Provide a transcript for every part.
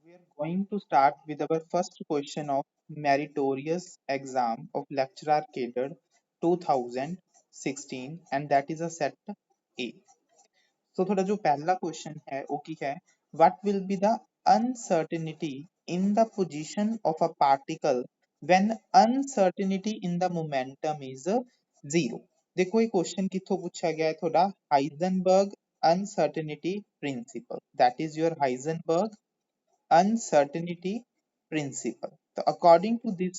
We are going to start with our first question of meritorious exam of lecturer catered 2016 and that is a set A. So थोड़ा जो पहला question है वो की है what will be the uncertainty in the position of a particle when uncertainty in the momentum is zero। देखो ये question किथों पूछा गया है थोड़ा Heisenberg uncertainty principle that is your Heisenberg uncertainty principle। तो according to this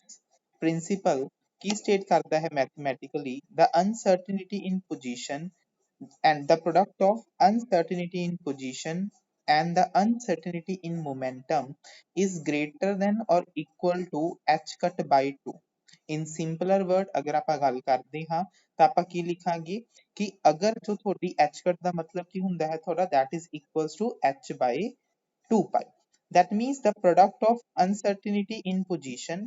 principle की state करता है mathematically the uncertainty in position and the product of uncertainty in position and the uncertainty in momentum is greater than or equal to h cut by 2। in simpler word अगर ਆਪਾਂ ਗੱਲ ਕਰਦੇ ਹਾਂ ਤਾਂ ਆਪਾਂ ਕੀ ਲਿਖਾਂਗੇ ਕਿ ਅਗਰ ਜੋ ਤੁਹਾਡੀ h cut ਦਾ ਮਤਲਬ ਕੀ ਹੁੰਦਾ ਹੈ ਤੁਹਾਡਾ that is equals to h by 2 pi। That means the product of uncertainty in position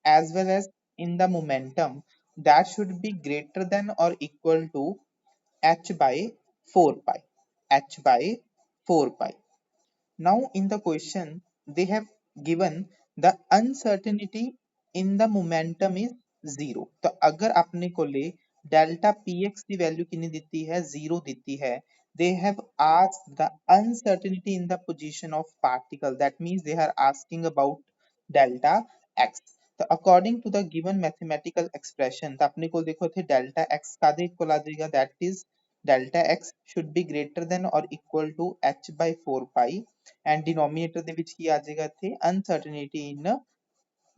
as well as in the momentum that should be greater than or equal to h by 4 pi, h by 4 pi। Now in the question they have given the uncertainty in the momentum is zero। तो अगर अपने को ले delta px की value कितनी देती है zero देती है they have asked the uncertainty in the position of particle that means they are asking about delta x। तो according to the given mathematical expression तो अपने को देखो थे delta x का दे इक्वल आ जाएगा that is delta x should be greater than or equal to h by 4 pi and denominator ਦੇ ਵਿੱਚ ਕੀ ਆ ਜਾਏਗਾ ਇੱਥੇ uncertainty in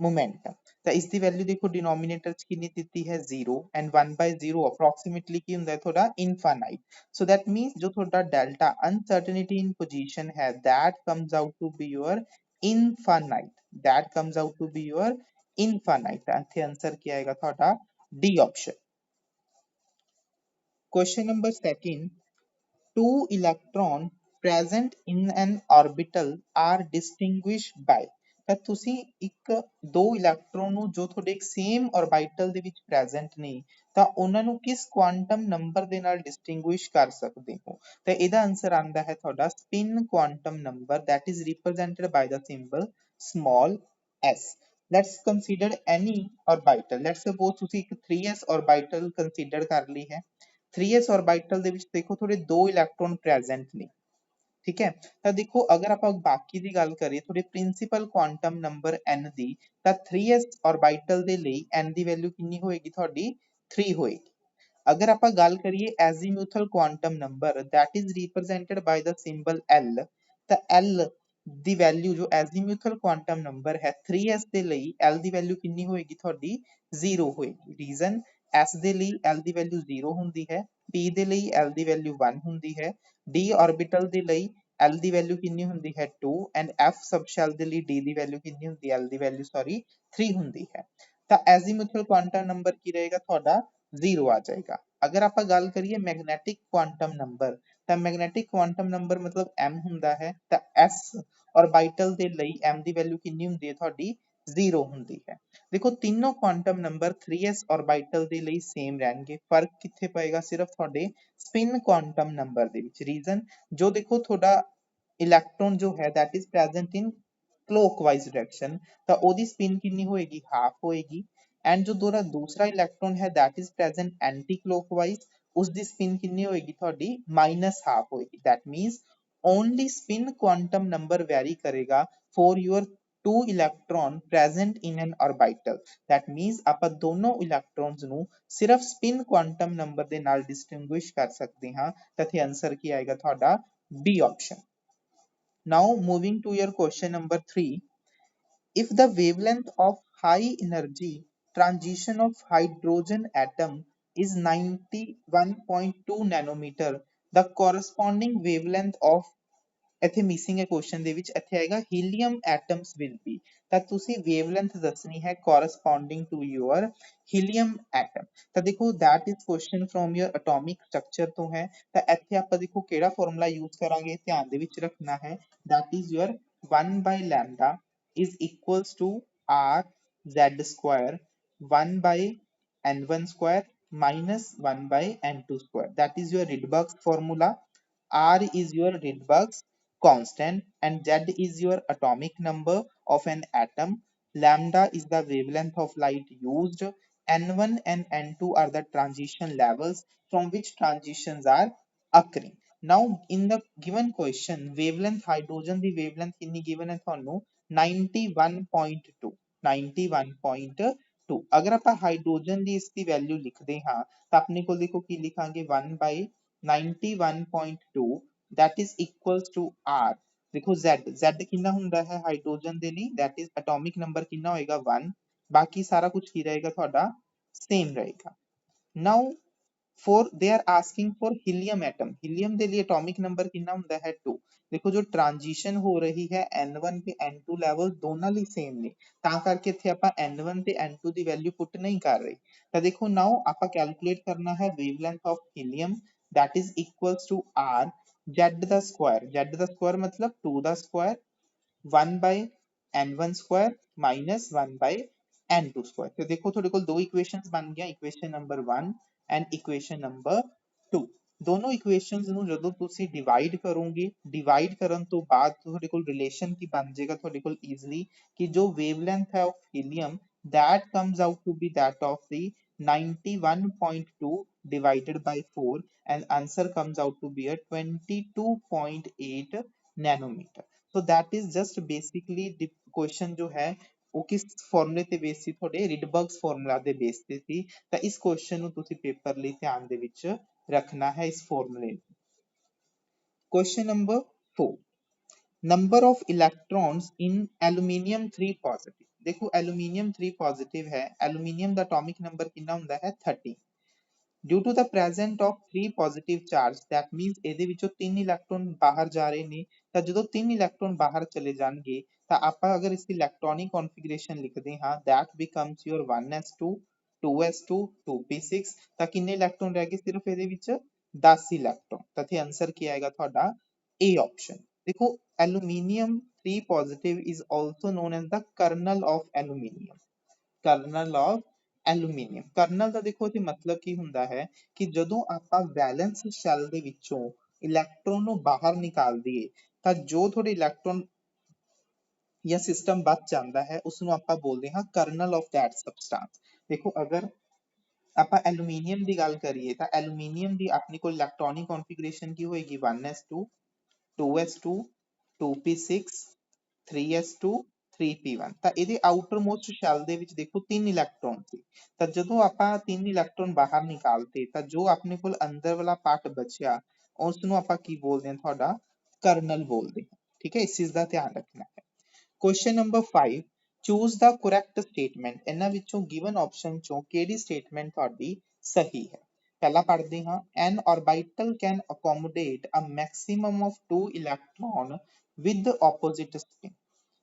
momentum। ਤਾਂ ਇਸ ਦੀ ਵੈਲਿਊ ਦੇਖੋ डिनोमिनेटर ਚ ਕਿੰਨੀ ਦਿੱਤੀ ਹੈ 0 ਐਂਡ 1 by 0 ਅਪਰੋਕਸੀਮੇਟਲੀ ਕੀ ਹੁੰਦਾ ਹੈ ਤੁਹਾਡਾ ਇਨਫਾਈਨਾਈਟ। ਸੋ that means ਜੋ ਤੁਹਾਡਾ delta uncertainty in position ਹੈ that comes out to be your infinite, that comes out to be your infinite। ਤਾਂ ਇੱਥੇ ਆਨਸਰ ਕੀ ਆਏਗਾ ਤੁਹਾਡਾ D option. Question number second two electron present in an orbital are distinguished by। ਤਾਂ ਤੁਸੀਂ ਇੱਕ ਦੋ electron ਨੂੰ ਜੋ ਤੁਹਾਡੇ ਇੱਕ ਸੇਮ orbital ਦੇ ਵਿੱਚ present ਨੇ ਤਾਂ ਉਹਨਾਂ ਨੂੰ ਕਿਸ ਕੁਆਂਟਮ ਨੰਬਰ ਦੇ ਨਾਲ distinguish ਕਰ ਸਕਦੇ ਹੋ। ਤਾਂ ਇਹਦਾ ਆਨਸਰ ਆਂਦਾ ਹੈ ਤੁਹਾਡਾ spin quantum number that is represented by the symbol small s। Let's consider any orbital। Let's suppose ਤੁਸੀਂ ਇੱਕ 3s orbital consider ਕਰ ਲਈ ਹੈ। 3s orbital ਦੇ ਵਿੱਚ ਦੇਖੋ ਥੋੜੇ ਦੋ ਇਲੈਕਟ੍ਰੋਨ ਪ੍ਰੈਜ਼ੈਂਟ ਨੇ ਠੀਕ ਹੈ। ਤਾਂ ਦੇਖੋ ਅਗਰ ਆਪਾਂ ਬਾਕੀ ਦੀ ਗੱਲ ਕਰੀਏ ਥੋੜੇ ਪ੍ਰਿੰਸੀਪਲ ਕੁਆਂਟਮ ਨੰਬਰ n ਦੀ ਤਾਂ 3s orbital ਦੇ ਲਈ n ਦੀ ਵੈਲਿਊ ਕਿੰਨੀ ਹੋਏਗੀ ਤੁਹਾਡੀ 3 ਹੋਏਗੀ। ਅਗਰ ਆਪਾਂ ਗੱਲ ਕਰੀਏ azimuthal quantum number that is represented by the symbol l ਤਾਂ l ਦੀ ਵੈਲਿਊ ਜੋ azimuthal quantum number ਹੈ 3s ਦੇ ਲਈ l ਦੀ ਵੈਲਿਊ ਕਿੰਨੀ ਹੋਏਗੀ ਤੁਹਾਡੀ 0 ਹੋਏਗੀ। ਰੀਜ਼ਨ s ਦੇ ਲਈ l ਦੀ ਵੈਲਿਊ 0 ਹੁੰਦੀ ਹੈ p ਦੇ ਲਈ l ਦੀ ਵੈਲਿਊ 1 ਹੁੰਦੀ ਹੈ d orbital ਦੇ ਲਈ l ਦੀ ਵੈਲਿਊ ਕਿੰਨੀ ਹੁੰਦੀ ਹੈ 2 ਐਂਡ f ਸਬਸ਼ੈਲ ਦੇ ਲਈ d ਦੀ ਵੈਲਿਊ ਕਿੰਨੀ ਹੁੰਦੀ ਹੈ l ਦੀ ਵੈਲਿਊ ਸੌਰੀ 3 ਹੁੰਦੀ ਹੈ। ਤਾਂ azimuthal quantum number ਕੀ ਰਹੇਗਾ ਤੁਹਾਡਾ 0 ਆ ਜਾਏਗਾ। ਅਗਰ ਆਪਾਂ ਗੱਲ ਕਰੀਏ ਮੈਗਨੈਟਿਕ ਕੁਆਂਟਮ ਨੰਬਰ ਤਾਂ ਮੈਗਨੈਟਿਕ ਕੁਆਂਟਮ ਨੰਬਰ ਮਤਲਬ m ਹੁੰਦਾ ਹੈ ਤਾਂ s orbital ਦੇ ਲਈ m ਦੀ ਵੈਲਿਊ ਕਿੰਨੀ ਹੁੰਦੀ ਹੈ ਤੁਹਾਡੀ 0 ਹੁੰਦੀ ਹੈ। ਦੇਖੋ ਤਿੰਨੋਂ ਕੁਆਂਟਮ ਨੰਬਰ 3s orbital ਦੇ ਲਈ ਸੇਮ ਰਹਿਣਗੇ ਫਰਕ ਕਿੱਥੇ ਪਏਗਾ ਸਿਰਫ ਤੁਹਾਡੇ ਸਪਿਨ ਕੁਆਂਟਮ ਨੰਬਰ ਦੇ ਵਿੱਚ। ਰੀਜ਼ਨ ਜੋ ਦੇਖੋ ਤੁਹਾਡਾ ਇਲੈਕਟ੍ਰੋਨ ਜੋ ਹੈ that is present in clockwise direction ਤਾਂ ਉਹਦੀ ਸਪਿਨ ਕਿੰਨੀ ਹੋਏਗੀ ਹਾਫ ਹੋਏਗੀ ਐਂਡ ਜੋ ਤੁਹਾਡਾ ਦੂਸਰਾ ਇਲੈਕਟ੍ਰੋਨ ਹੈ that is present anti clockwise ਉਸ ਦੀ ਸਪਿਨ ਕਿੰਨੀ ਹੋਏਗੀ ਤੁਹਾਡੀ ਮਾਈਨਸ ਹਾਫ ਹੋਏਗੀ। that means only spin quantum number vary ਕਰੇਗਾ for your two electron present in an orbital। that means ਆਪਾਂ ਦੋਨੋਂ ਇਲੈਕਟ੍ਰੋਨਸ ਨੂੰ ਸਿਰਫ spin quantum number ਦੇ ਨਾਲ distinguish ਕਰ ਸਕਦੇ ਹਾਂ ਤਾਂ ਇੱਥੇ ਆਨਸਰ ਕੀ ਆਏਗਾ ਤੁਹਾਡਾ B option। now moving to your question number 3 if the wavelength of high energy transition of hydrogen atom is 91.2 nanometer the corresponding wavelength of ਇੱਥੇ ਮਿਸਿੰਗ ਹੈ ਕੁਐਸਚਨ ਦੇ ਵਿੱਚ ਇੱਥੇ ਆਏਗਾ ਹੀਲੀਅਮ ਐਟਮਸ ਵਿਲ ਬੀ। ਤਾਂ ਤੁਸੀਂ ਵੇਵਲੈਂਥ ਦੱਸਣੀ ਹੈ corresponding to your helium atom। ਤਾਂ ਦੇਖੋ that is question from your atomic structure ਤੋਂ ਹੈ ਤਾਂ ਇੱਥੇ ਆਪਾਂ ਦੇਖੋ ਕਿਹੜਾ ਫਾਰਮੂਲਾ ਯੂਜ਼ ਕਰਾਂਗੇ ਧਿਆਨ ਦੇ ਵਿੱਚ ਰੱਖਣਾ ਹੈ that is your 1 by lambda is equals to r z square 1 by n1 square minus 1 by n2 square that is your Rydberg's formula। r is your Rydberg's constant, and Z is your atomic number of an atom. Lambda is the wavelength of light used. N1 and N2 are the transition levels from which transitions are occurring. Now, in the given question, wavelength hydrogen the wavelength कितनी given है ਤੁਹਾਨੂੰ 91.2 91.2 अगर ਆਪਾਂ hydrogen ਦੀ ਇਸ ਦੀ value ਲਿਖਦੇ ਹਾਂ ਤਾਂ ਆਪਣੇ ਕੋਲ ਦੇਖੋ ਕੀ ਲਿਖਾਂਗੇ 1 by 91.2 that is equals to R देखो Z कितना ਹੁੰਦਾ है हाइड्रोजन ਦੇ ਲਈ that is atomic number कितना होएगा 1 बाकी सारा कुछ ਕੀ रहेगा ਤੁਹਾਡਾ सेम रहेगा now for they are asking for helium atom helium ਦੇ ਲਈ atomic number ਕਿੰਨਾ ਹੁੰਦਾ ਹੈ 2 ਦੇਖੋ ਜੋ transition ਹੋ ਰਹੀ ਹੈ n1 ਤੇ n2 ਲੈਵਲ ਦੋਨਾਂ ਲਈ ਸੇਮ ਨੇ ਤਾਂ ਕਰਕੇ ਇੱਥੇ ਆਪਾਂ n1 ਤੇ n2 ਦੀ ਵੈਲਿਊ ਪੁੱਟ ਨਹੀਂ ਕਰ ਰਹੇ ਤਾਂ ਦੇਖੋ ਨਾਓ ਆਪਾਂ ਕੈਲਕੂਲੇਟ ਕਰਨਾ ਹੈ wavelength of helium that is equals to r z the Square ਮਤਲਬ 2 ਦਾ Square 1 by n1 square minus 1 by n2 square ਤੇ ਦੇਖੋ ਤੁਹਾਡੇ ਕੋਲ ਦੋ ਇਕੁਏਸ਼ਨਸ ਬਣ ਗਿਆ equation number 1 and equation number 2 दोनों इक्वेशंस ਨੂੰ ਜਦੋਂ ਤੁਸੀਂ ਡਿਵਾਈਡ ਕਰੋਗੇ ਡਿਵਾਈਡ ਕਰਨ ਤੋਂ ਬਾਅਦ ਤੁਹਾਡੇ ਕੋਲ ਰਿਲੇਸ਼ਨ ਕੀ ਬਣ ਜਾਏਗਾ ਤੁਹਾਡੇ ਕੋਲ ਈਜ਼ੀਲੀ ਕਿ ਜੋ ਵੇਵਲੈਂਥ ਹੈ of helium that comes out to be that of the 91.2 divided by 4 and answer comes out to be a 22.8 nanometer so that is just basically the question जो है ਉਹ ਕਿਸ ਫਾਰਮੂਲੇ ਤੇ ਬੇਸ ਸੀ ਤੁਹਾਡੇ ਰਿਡਬਰਗਸ ਫਾਰਮੂਲਾ ਦੇ ਬੇਸ ਤੇ ਸੀ ਤਾਂ ਇਸ ਕੁਐਸਚਨ ਨੂੰ ਤੁਸੀਂ ਪੇਪਰ ਲਈ ਧਿਆਨ ਦੇ ਵਿੱਚ ਰੱਖਣਾ ਹੈ ਇਸ ਫਾਰਮੂਲੇ question number 4 number of electrons in aluminium 3 positive देखो एल्यूमिनियम 3 पॉजिटिव है एल्यूमिनियम ਦਾ ਐਟੋਮਿਕ ਨੰਬਰ ਕਿੰਨਾ ਹੁੰਦਾ ਹੈ 30 due to the present of 3 positive charge that means ਇਹਦੇ ਵਿੱਚੋਂ 3 ਇਲੈਕਟ੍ਰੋਨ ਬਾਹਰ ਜਾ ਰਹੇ ਨੇ ਤਾਂ ਜਦੋਂ 3 ਇਲੈਕਟ੍ਰੋਨ ਬਾਹਰ ਚਲੇ ਜਾਣਗੇ ਤਾਂ ਆਪਾਂ ਅਗਰ ਇਸ ਦੀ ਇਲੈਕਟ੍ਰੋਨਿਕ ਕਨਫੀਗਰੇਸ਼ਨ ਲਿਖਦੇ ਹਾਂ that becomes your 1s2 2s2 2p6 ਤਾਂ ਕਿੰਨੇ ਇਲੈਕਟ੍ਰੋਨ ਰਹਿ ਗਏ ਸਿਰਫ ਇਹਦੇ ਵਿੱਚ 10 ਇਲੈਕਟ੍ਰੋਨ ਤਾਂ ਇੱਥੇ ਆਨਸਰ ਕੀ ਆਏਗਾ ਤੁਹਾਡਾ A ਆਪਸ਼ਨ ਦੇਖੋ aluminium 3 positive is also known as the kernel of aluminium kernel of aluminium kernel ਦਾ ਦੇਖੋ ਇੱਥੇ ਮਤਲਬ ਕੀ ਹੁੰਦਾ ਹੈ ਕਿ ਜਦੋਂ ਆਪਾਂ ਵੈਲੈਂਸ ਸ਼ੈਲ ਦੇ ਵਿੱਚੋਂ ਇਲੈਕਟ੍ਰੋਨ ਨੂੰ ਬਾਹਰ ਨਿਕਾਲ ਦਈਏ ਤਾਂ ਜੋ ਤੁਹਾਡੇ ਇਲੈਕਟ੍ਰੋਨ ਜਾਂ ਸਿਸਟਮ ਬਚ ਜਾਂਦਾ ਹੈ ਉਸ ਨੂੰ ਆਪਾਂ ਬੋਲਦੇ ਹਾਂ ਕਰਨਲ ਆਫ ਦੈਟ ਸਬਸਟੈਂਸ ਦੇਖੋ ਅਗਰ ਆਪਾਂ ਐਲੂਮੀਨੀਅਮ ਦੀ ਗੱਲ ਕਰੀਏ ਤਾਂ ਐਲੂਮੀਨੀਅਮ ਦੀ ਆਪਣੀ ਕੋਲ ਇਲੈਕਟ੍ਰੋਨਿਕ ਕਨਫੀਗਰੇਸ਼ਨ ਕੀ ਹੋਏਗੀ 1s2 2s2 2p6 3s2 3p1 ਤਾਂ ਇਹਦੇ ਆਊਟਰ ਮੋਸਟ ਸ਼ੈਲ ਦੇ ਵਿੱਚ ਦੇਖੋ 3 ਇਲੈਕਟ੍ਰੋਨ ਸੀ ਤਾਂ ਜਦੋਂ ਆਪਾਂ 3 ਇਲੈਕਟ੍ਰੋਨ ਬਾਹਰ ਨਿਕਾਲਤੇ ਤਾਂ ਜੋ ਆਪਣੇ ਕੋਲ ਅੰਦਰ ਵਾਲਾ ਪਾਰਟ ਬਚਿਆ ਉਸ ਨੂੰ ਆਪਾਂ ਕੀ ਬੋਲਦੇ ਹਾਂ ਤੁਹਾਡਾ ਕਰਨਲ ਬੋਲਦੇ ਹਾਂ ਠੀਕ ਹੈ ਇਸ ਚੀਜ਼ ਦਾ ਧਿਆਨ ਰੱਖਣਾ ਹੈ question number 5 choose the correct statement ਇਹਨਾਂ ਵਿੱਚੋਂ given option ਚੋਂ ਕਿਹੜੀ ਸਟੇਟਮੈਂਟ ਤੁਹਾਡੀ ਸਹੀ ਹੈ ਪਹਿਲਾ ਪੜ੍ਹਦੇ ਹਾਂ an orbital can accommodate a maximum of 2 electron with the opposite spin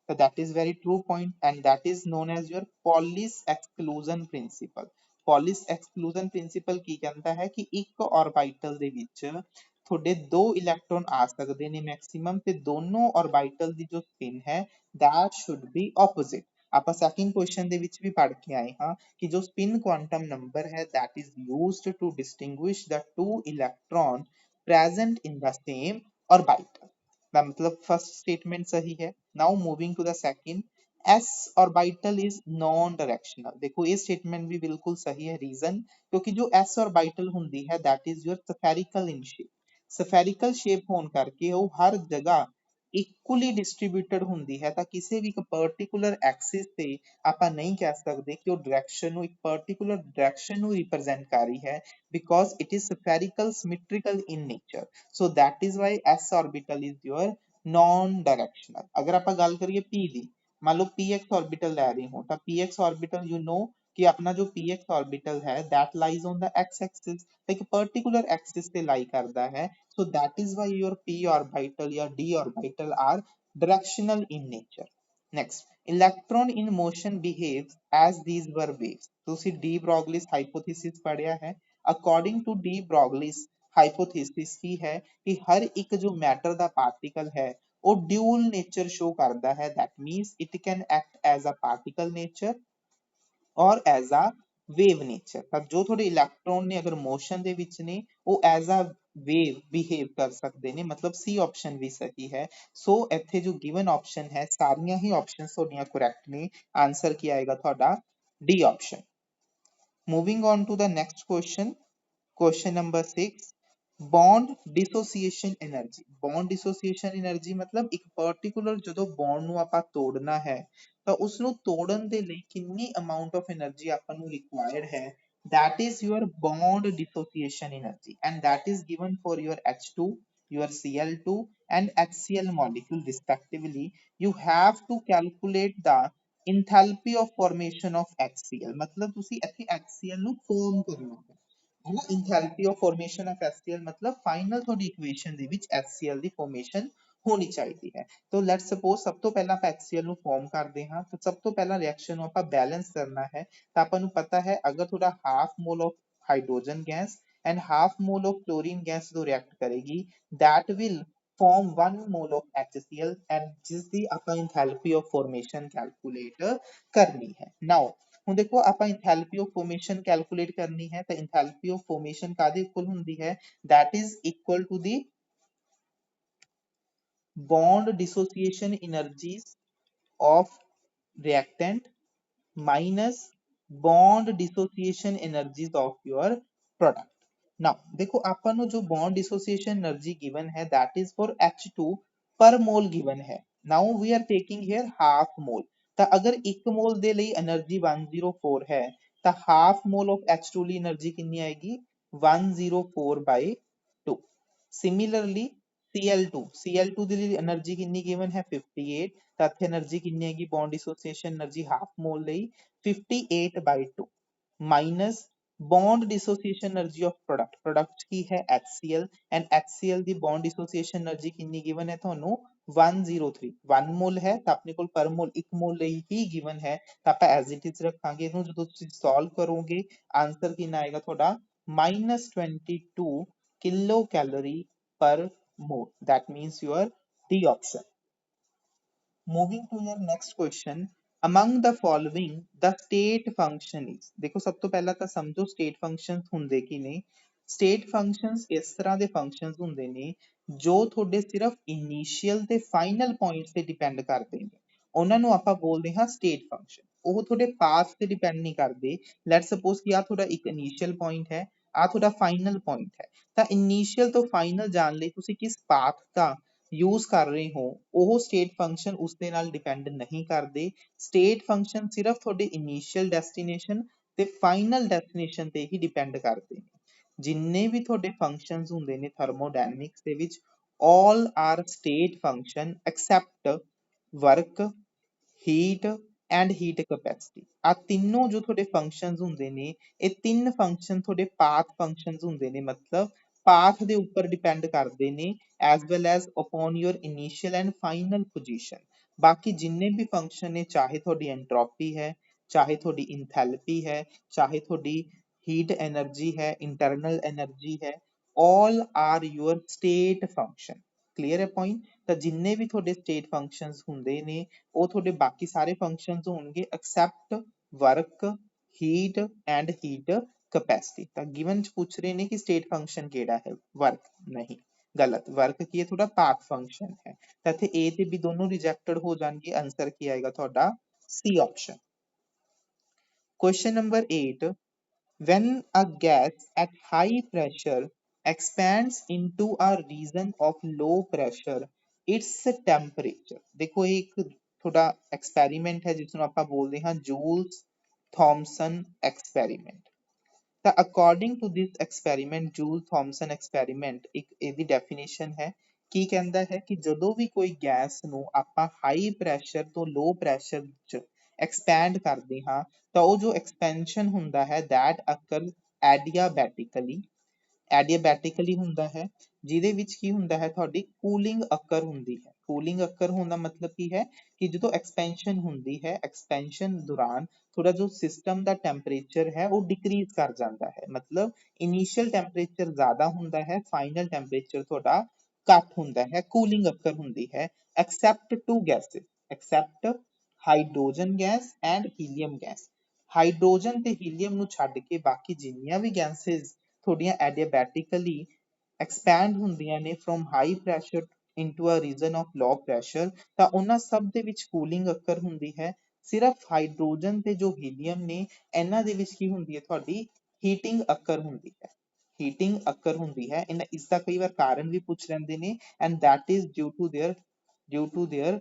so that is very true point and that is known as your Pauli's exclusion principle Pauli's exclusion principle ਕੀ ਕਹਿੰਦਾ ਹੈ ਕਿ ਇੱਕ orbital ਦੇ ਵਿੱਚ ਤੁਹਾਡੇ ਦੋ electron ਆ ਸਕਦੇ ਨੇ ਮੈਕਸਿਮਮ ਤੇ ਦੋਨੋਂ orbital ਦੀ ਜੋ spin ਹੈ that should be opposite ਆਪਾਂ ਸੈਕਿੰਡ ਕੁਐਸਚਨ ਦੇ ਵਿੱਚ ਵੀ ਪੜ੍ਹ ਕੇ ਆਏ ਹਾਂ ਕਿ ਜੋ spin quantum number ਹੈ that is used to distinguish the two electron present in the same orbital ਦਾ मतलब फर्स्ट स्टेटमेंट सही है now moving to the second s orbital is non directional देखो ये स्टेटमेंट भी बिल्कुल सही है रीजन क्योंकि जो s orbital ਹੁੰਦੀ है that is your spherical in shape spherical shape ਹੋਣ ਕਰਕੇ ਉਹ ਹਰ ਜਗ੍ਹਾ ਇਕੁਅਲੀ ਡਿਸਟ੍ਰੀਬਿਊਟਡ ਹੁੰਦੀ ਹੈ ਤਾਂ ਕਿਸੇ ਵੀ ਇੱਕ ਪਾਰਟਿਕੂਲਰ ਐਕਸਿਸ ਤੇ ਆਪਾਂ ਨਹੀਂ ਕਹਿ ਸਕਦੇ ਕਿ ਉਹ ਡਾਇਰੈਕਸ਼ਨ ਨੂੰ ਇੱਕ ਪਾਰਟਿਕੂਲਰ ਡਾਇਰੈਕਸ਼ਨ ਨੂੰ ਰਿਪਰੈਜ਼ੈਂਟ ਕਰ ਰਹੀ ਹੈ because it is spherical symmetrical in nature so that is why s orbital is your non directional अगर ਆਪਾਂ ਗੱਲ ਕਰੀਏ p ਦੀ मान लो px orbital ਲੈ ਰਹੇ ਹੋ ਤਾਂ px orbital you know कि अपना जो px orbital है that lies on the x axis एक particular axis पे lie करता है so that is why your p orbital या d orbital are directional in nature next electron in motion behaves as these were waves ਤੁਸੀਂ D ब्रोगलीस hypothesis पढ़िया है according to D ब्रोगलीस hypothesis ਕੀ ਹੈ कि हर एक जो matter ਦਾ particle है ਉਹ dual nature show ਕਰਦਾ ਹੈ that means it can act as a particle nature और एज अ वेव नेचर ਤਾਂ ਜੋ ਤੁਹਾਡੇ ਇਲੈਕਟ੍ਰੋਨ ਨੇ ਅਗਰ ਮੋਸ਼ਨ ਦੇ ਵਿੱਚ ਨੇ ਉਹ ਐਜ਼ ਅ ਵੇਵ ਬਿਹੇਵ ਕਰ ਸਕਦੇ ਨੇ, ਮਤਲਬ ਸੀ ਆਪਸ਼ਨ ਵੀ ਸਹੀ ਹੈ। ਸੋ ਇੱਥੇ ਜੋ ਗਿਵਨ ਆਪਸ਼ਨ ਹੈ ਸਾਰੀਆਂ ਹੀ ਆਪਸ਼ਨਸ ਤੁਹਾਡੀਆਂ ਕਰੈਕਟ ਨੇ। ਆਂਸਰ ਕੀ ਆਏਗਾ ਤੁਹਾਡਾ? D option. Moving on to the next question, question number 6, bond dissociation energy। bond dissociation energy ਮਤਲਬ ਇੱਕ particular ਜਦੋਂ bond ਨੂੰ ਆਪਾਂ ਤੋੜਨਾ ਹੈ ਤਾਂ ਉਸ ਨੂੰ ਤੋੜਨ ਦੇ ਲਈ ਕਿੰਨੀ amount of energy ਆਪਾਂ ਨੂੰ required ਹੈ, that is your bond dissociation energy, and that is given for your H2, your Cl2 and HCl molecule respectively। you have to calculate the enthalpy of formation of HCl, ਮਤਲਬ ਤੁਸੀਂ ਇੱਥੇ HCl ਨੂੰ form ਕਰਨਾ ਹੈ ਹਨਾ। enthalpy of formation of HCl ਮਤਲਬ final ਤੁਹਾਡੀ equation ਦੇ ਵਿੱਚ HCl ਦੀ formation ਹੋਣੀ ਚਾਹੀਦੀ ਹੈ। ਤਾਂ let's suppose ਸਭ ਤੋਂ ਪਹਿਲਾਂ ਆਪਾਂ HCl ਨੂੰ form ਕਰਦੇ ਹਾਂ, ਤਾਂ ਸਭ ਤੋਂ ਪਹਿਲਾਂ reaction ਨੂੰ ਆਪਾਂ balance ਕਰਨਾ ਹੈ। ਤਾਂ ਆਪਾਂ ਨੂੰ ਪਤਾ ਹੈ ਅਗਰ ਤੁਹਾਡਾ half mole of hydrogen gas and half mole of chlorine gas ਜੋ react ਕਰੇਗੀ, that will form 1 mole of HCl and ਜਿਸ ਦੀ ਆਪਾਂ enthalpy of formation calculate ਕਰਨੀ ਹੈ। now ਹੁਣ ਦੇਖੋ ਆਪਾਂ enthalpy of formation calculate ਕਰਨੀ ਹੈ ਤਾਂ enthalpy of formation ਕਾਹਦੇ equal ਹੁੰਦੀ ਹੈ, that is equal to the bond dissociation energies of reactant minus bond dissociation energies of your product। now देखो ਆਪਾਂ ਨੂੰ जो bond dissociation energy given है that is for H2 per mole given है। now we are taking here half mole। ਤਾਂ ਅਗਰ 1 mole ਦੇ ਲਈ energy 104 ਹੈ ਤਾਂ half mole of H2 ਲਈ energy ਕਿੰਨੀ ਆਏਗੀ? 104 by 2। similarly Cl2 ਦੇ ਲਈ એનર્ਜੀ ਕਿੰਨੀ ਗਿਵਨ ਹੈ? 58। ਤਾਂ ਇੱਥੇ એનર્ਜੀ ਕਿੰਨੀ ਆਏਗੀ bond dissociation energy half mole ਲਈ 58/2 minus bond dissociation energy of product ਕੀ ਹੈ? HCl ਐਂਡ HCl ਦੀ ਬੌਂਡ ਡਿਸੋਸੀਏਸ਼ਨ એનર્ਜੀ ਕਿੰਨੀ ਗਿਵਨ ਹੈ ਤੁਹਾਨੂੰ? 103। 1 ਮੋਲ ਹੈ ਤਾਂ ਆਪਣੇ ਕੋਲ ਪਰ ਮੋਲ 1 ਮੋਲ ਲਈ ਹੀ ਗਿਵਨ ਹੈ, ਤਾਂ ਆਪਾਂ ਐਜ਼ ਇਟ ਇਜ਼ ਰੱਖਾਂਗੇ ਇਹਨੂੰ। ਜਦੋਂ ਤੁਸੀਂ ਸੋਲਵ ਕਰੋਗੇ ਆਂਸਰ ਕਿੰਨਾ ਆਏਗਾ ਤੁਹਾਡਾ? -22 kilo calorie per mole, that means your D option। moving to your next question, among the following the state function is। देखो सब तो पहला ਤਾਂ ਸਮਝੋ state functions ਹੁੰਦੇ ਕੀ ਨੇ। state functions ਇਸ ਤਰ੍ਹਾਂ ਦੇ functions ਹੁੰਦੇ ਨੇ ਜੋ ਤੁਹਾਡੇ ਸਿਰਫ initial ਤੇ final point ਤੇ depend ਕਰਦੇ ਨੇ, ਉਹਨਾਂ ਨੂੰ ਆਪਾਂ ਬੋਲਦੇ ਹਾਂ state function। ਉਹ ਤੁਹਾਡੇ path ਤੇ depend ਨਹੀਂ ਕਰਦੇ। let's suppose ਕਿ ਆ ਤੁਹਾਡਾ ਇੱਕ initial point ਹੈ, ਆ ਤੁਹਾਡਾ final point ਹੈ, ਤਾਂ initial ਤੋਂ final ਜਾਣ ਲਈ ਤੁਸੀਂ ਕਿਸ path ਦਾ use ਕਰ ਰਹੇ ਹੋ ਉਹ state function ਉਸ ਦੇ ਨਾਲ depend ਨਹੀਂ ਕਰਦੇ। state function ਸਿਰਫ ਤੁਹਾਡੇ initial destination ਤੇ final destination ਤੇ ਹੀ depend ਕਰਦੇ ਨੇ। ਜਿੰਨੇ ਵੀ ਤੁਹਾਡੇ functions ਹੁੰਦੇ ਨੇ thermodynamics ਦੇ ਵਿੱਚ all are state function except work, heat and heat capacity। ਆ ਤਿੰਨੋਂ ਜੋ ਤੁਹਾਡੇ functions ਹੁੰਦੇ ਨੇ ਇਹ ਤਿੰਨ function ਤੁਹਾਡੇ path functions ਹੁੰਦੇ ਨੇ, ਮਤਲਬ path ਦੇ ਉੱਪਰ depend ਕਰਦੇ ਨੇ as well as upon your initial and final position। ਬਾਕੀ ਜਿੰਨੇ ਵੀ function ਨੇ ਚਾਹੇ ਤੁਹਾਡੀ entropy ਹੈ, ਚਾਹੇ ਤੁਹਾਡੀ enthalpy ਹੈ, ਚਾਹੇ ਤੁਹਾਡੀ heat energy ਹੈ, internal energy ਹੈ, all are your state function। clear ਹੈ point। ਤਾਂ ਜਿੰਨੇ ਵੀ ਤੁਹਾਡੇ state functions ਹੁੰਦੇ ਨੇ ਉਹ ਤੁਹਾਡੇ ਬਾਕੀ ਸਾਰੇ functions ਹੋਣਗੇ except work, heat and heat capacity। ਤਾਂ given ਚ ਪੁੱਛ ਰਹੇ ਨੇ ਕਿ state function ਕਿਹੜਾ ਹੈ? work ਨਹੀਂ, ਗਲਤ। work ਕੀ ਹੈ? ਤੁਹਾਡਾ path function ਹੈ। ਤਾਂ ਇੱਥੇ A ਤੇ B ਦੋਨੋਂ rejected ਹੋ ਜਾਣਗੇ। ਆਂਸਰ ਕੀ ਆਏਗਾ ਤੁਹਾਡਾ? C option। question number 8, when a gas at high pressure expands into a region of low pressure, its temperature। ਦੇਖੋ ਇਹ ਇੱਕ ਤੁਹਾਡਾ experiment ਹੈ ਜਿਸ ਨੂੰ ਆਪਾਂ ਬੋਲਦੇ ਹਾਂ ਜੂਲਸ ਥੌਮਸਨ experiment। ਤਾਂ according to this experiment, Joule Thomson experiment ਇੱਕ ਇਹਦੀ definition ਹੈ। ਕੀ ਕਹਿੰਦਾ ਹੈ ਕਿ ਜਦੋਂ ਵੀ ਕੋਈ ਗੈਸ ਨੂੰ ਆਪਾਂ ਹਾਈ ਪ੍ਰੈਸ਼ਰ ਤੋਂ ਲੋ ਪ੍ਰੈਸ਼ਰ ਚ expand ਕਰਦੇ ਹਾਂ ਤਾਂ ਉਹ ਜੋ expansion ਹੁੰਦਾ ਹੈ that occurs adiabatically, ਐਡੀਆਬੈਟਿਕਲੀ ਹੁੰਦਾ ਹੈ, ਜਿਹਦੇ ਵਿੱਚ ਕੀ ਹੁੰਦਾ ਹੈ ਤੁਹਾਡੀ ਕੂਲਿੰਗ ਅਕਰ ਹੁੰਦੀ ਹੈ। ਕੂਲਿੰਗ ਅਕਰ ਹੋਣ ਦਾ ਮਤਲਬ ਕੀ ਹੈ ਕਿ ਜਦੋਂ ਐਕਸਪੈਂਸ਼ਨ ਹੁੰਦੀ ਹੈ, ਐਕਸਪੈਂਸ਼ਨ ਦੌਰਾਨ ਥੋੜਾ ਜੋ ਸਿਸਟਮ ਦਾ ਟੈਂਪਰੇਚਰ ਹੈ ਉਹ ਡਿਕਰੀਜ਼ ਕਰ ਜਾਂਦਾ ਹੈ, ਮਤਲਬ ਇਨੀਸ਼ੀਅਲ ਟੈਂਪਰੇਚਰ ਜ਼ਿਆਦਾ ਹੁੰਦਾ ਹੈ, ਫਾਈਨਲ ਟੈਂਪਰੇਚਰ ਤੁਹਾਡਾ ਘੱਟ ਹੁੰਦਾ ਹੈ, ਕੂਲਿੰਗ ਅਕਰ ਹੁੰਦੀ ਹੈ। Except two gases, except hydrogen gas and helium gas. Hydrogen ਤੇ ਹੀਲੀਅਮ ਨੂੰ ਛੱਡ ਕੇ ਬਾਕੀ ਜਿੰਨੀਆਂ ਵੀ ਗੈਸਸ ਤੁਹਾਡੀਆਂ ਐਡੀਆਬੈਟਿਕਲੀ ਐਕਸਪੈਂਡ ਹੁੰਦੀਆਂ ਨੇ from high pressure into a region of low pressure, ਤਾਂ ਉਹਨਾਂ ਸਭ ਦੇ ਵਿੱਚ ਕੂਲਿੰਗ ਅਕਰ ਹੁੰਦੀ ਹੈ। ਸਿਰਫ ਹਾਈਡਰੋਜਨ ਤੇ ਜੋ ਹੀਲੀਅਮ ਨੇ ਇਹਨਾਂ ਦੇ ਵਿੱਚ ਕੀ ਹੁੰਦੀ ਹੈ ਤੁਹਾਡੀ ਹੀਟਿੰਗ ਅਕਰ ਹੁੰਦੀ ਹੈ। ਹੀਟਿੰਗ ਅਕਰ ਹੁੰਦੀ ਹੈ, ਇਹਨਾਂ ਇਸ ਦਾ ਕਈ ਵਾਰ ਕਾਰਨ ਵੀ ਪੁੱਛ ਲੈਂਦੇ ਨੇ, and that is due to their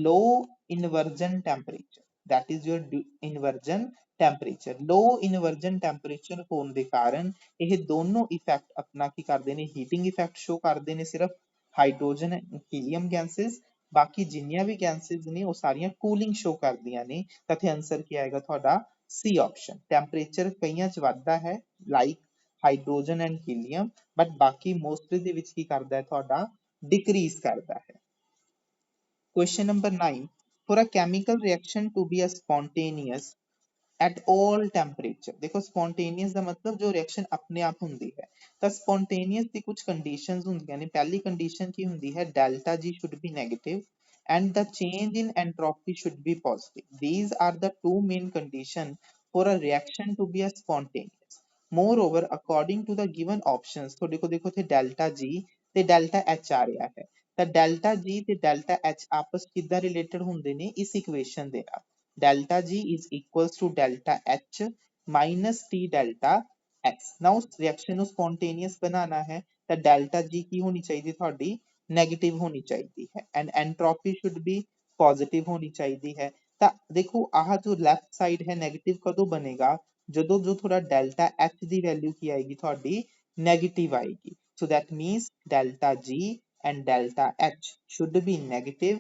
low inversion temperature, that is your inversion temperature। low inversion temperature ਹੋਣ ਦੇ ਕਾਰਨ ਇਹ ਦੋਨੋਂ ਇਫੈਕਟ ਆਪਣਾ ਕੀ ਕਰਦੇ ਨੇ ਹੀਟਿੰਗ ਇਫੈਕਟ ਸ਼ੋ ਕਰਦੇ ਨੇ ਸਿਰਫ ਹਾਈਡਰੋਜਨ ਹੀਲੀਅਮ ਗੈਸਸ, ਬਾਕੀ ਜਿੰਨੀਆਂ ਵੀ ਗੈਸਸ ਨੇ ਉਹ ਸਾਰੀਆਂ ਕੂਲਿੰਗ ਸ਼ੋ ਕਰਦੀਆਂ ਨੇ। ਤਾਂ ਇੱਥੇ ਆਨਸਰ ਕੀ ਆਏਗਾ ਤੁਹਾਡਾ ਸੀ ਆਪਸ਼ਨ। ਟੈਂਪਰੇਚਰ ਕਈਆਂ ਚ ਵੱਧਦਾ ਹੈ like hydrogen and helium, but ਬਾਕੀ ਮੋਸਟਲੀ ਦੇ ਵਿੱਚ ਕੀ ਕਰਦਾ ਹੈ ਤੁਹਾਡਾ ਡਿਕਰੀਜ਼ ਕਰਦਾ ਹੈ। Question number 9, for a chemical reaction to be a spontaneous at all temperature, देखो spontaneous ਦਾ ਮਤਲਬ ਜੋ ਰਿਐਕਸ਼ਨ ਆਪਣੇ ਆਪ ਹੁੰਦੀ ਹੈ, ਤਾਂ spontaneous ਦੀ ਕੁਝ ਕੰਡੀਸ਼ਨਸ ਹੁੰਦੀਆਂ ਨੇ। ਪਹਿਲੀ ਕੰਡੀਸ਼ਨ ਕੀ ਹੁੰਦੀ ਹੈ delta G should be negative and the change in entropy should be positive। These are the two main conditions for a reaction to be a spontaneous। Moreover, according to the given options, ਤੁਹਾਡੇ ਕੋਲ ਦੇਖੋ ਇੱਥੇ delta G ਤੇ delta H ਆ ਰਿਹਾ ਹੈ, ਤਾਂ delta G ਤੇ delta H ਆਪਸ ਕਿੱਦਾਂ ਰਿਲੇਟਡ ਹੁੰਦੇ ਨੇ ਇਸ ਇਕੁਏਸ਼ਨ ਦੇ ਨਾਲ। delta G is equals to delta H minus T delta X। now ਉਸ ਰਿਐਕਸ਼ਨ ਨੂੰ spontaneous ਬਣਾਉਣਾ ਹੈ ਤਾਂ delta G ਕੀ ਹੋਣੀ ਚਾਹੀਦੀ ਤੁਹਾਡੀ ਨੈਗੇਟਿਵ ਹੋਣੀ ਚਾਹੀਦੀ ਹੈ, ਐਂਡ ਐਂਟਰੋਪੀ should be ਪੋਜ਼ਿਟਿਵ ਹੋਣੀ ਚਾਹੀਦੀ ਹੈ। ਤਾਂ ਦੇਖੋ ਆਹ ਜੋ ਲੈਫਟ ਸਾਈਡ ਹੈ ਨੈਗੇਟਿਵ ਕਦੋਂ ਬਣੇਗਾ ਜਦੋਂ ਜੋ ਥੋੜਾ delta H ਦੀ ਵੈਲਿਊ ਕੀ ਆਏਗੀ ਤੁਹਾਡੀ ਨੈਗੇਟਿਵ ਆਏਗੀ। so that means delta G and delta H should be negative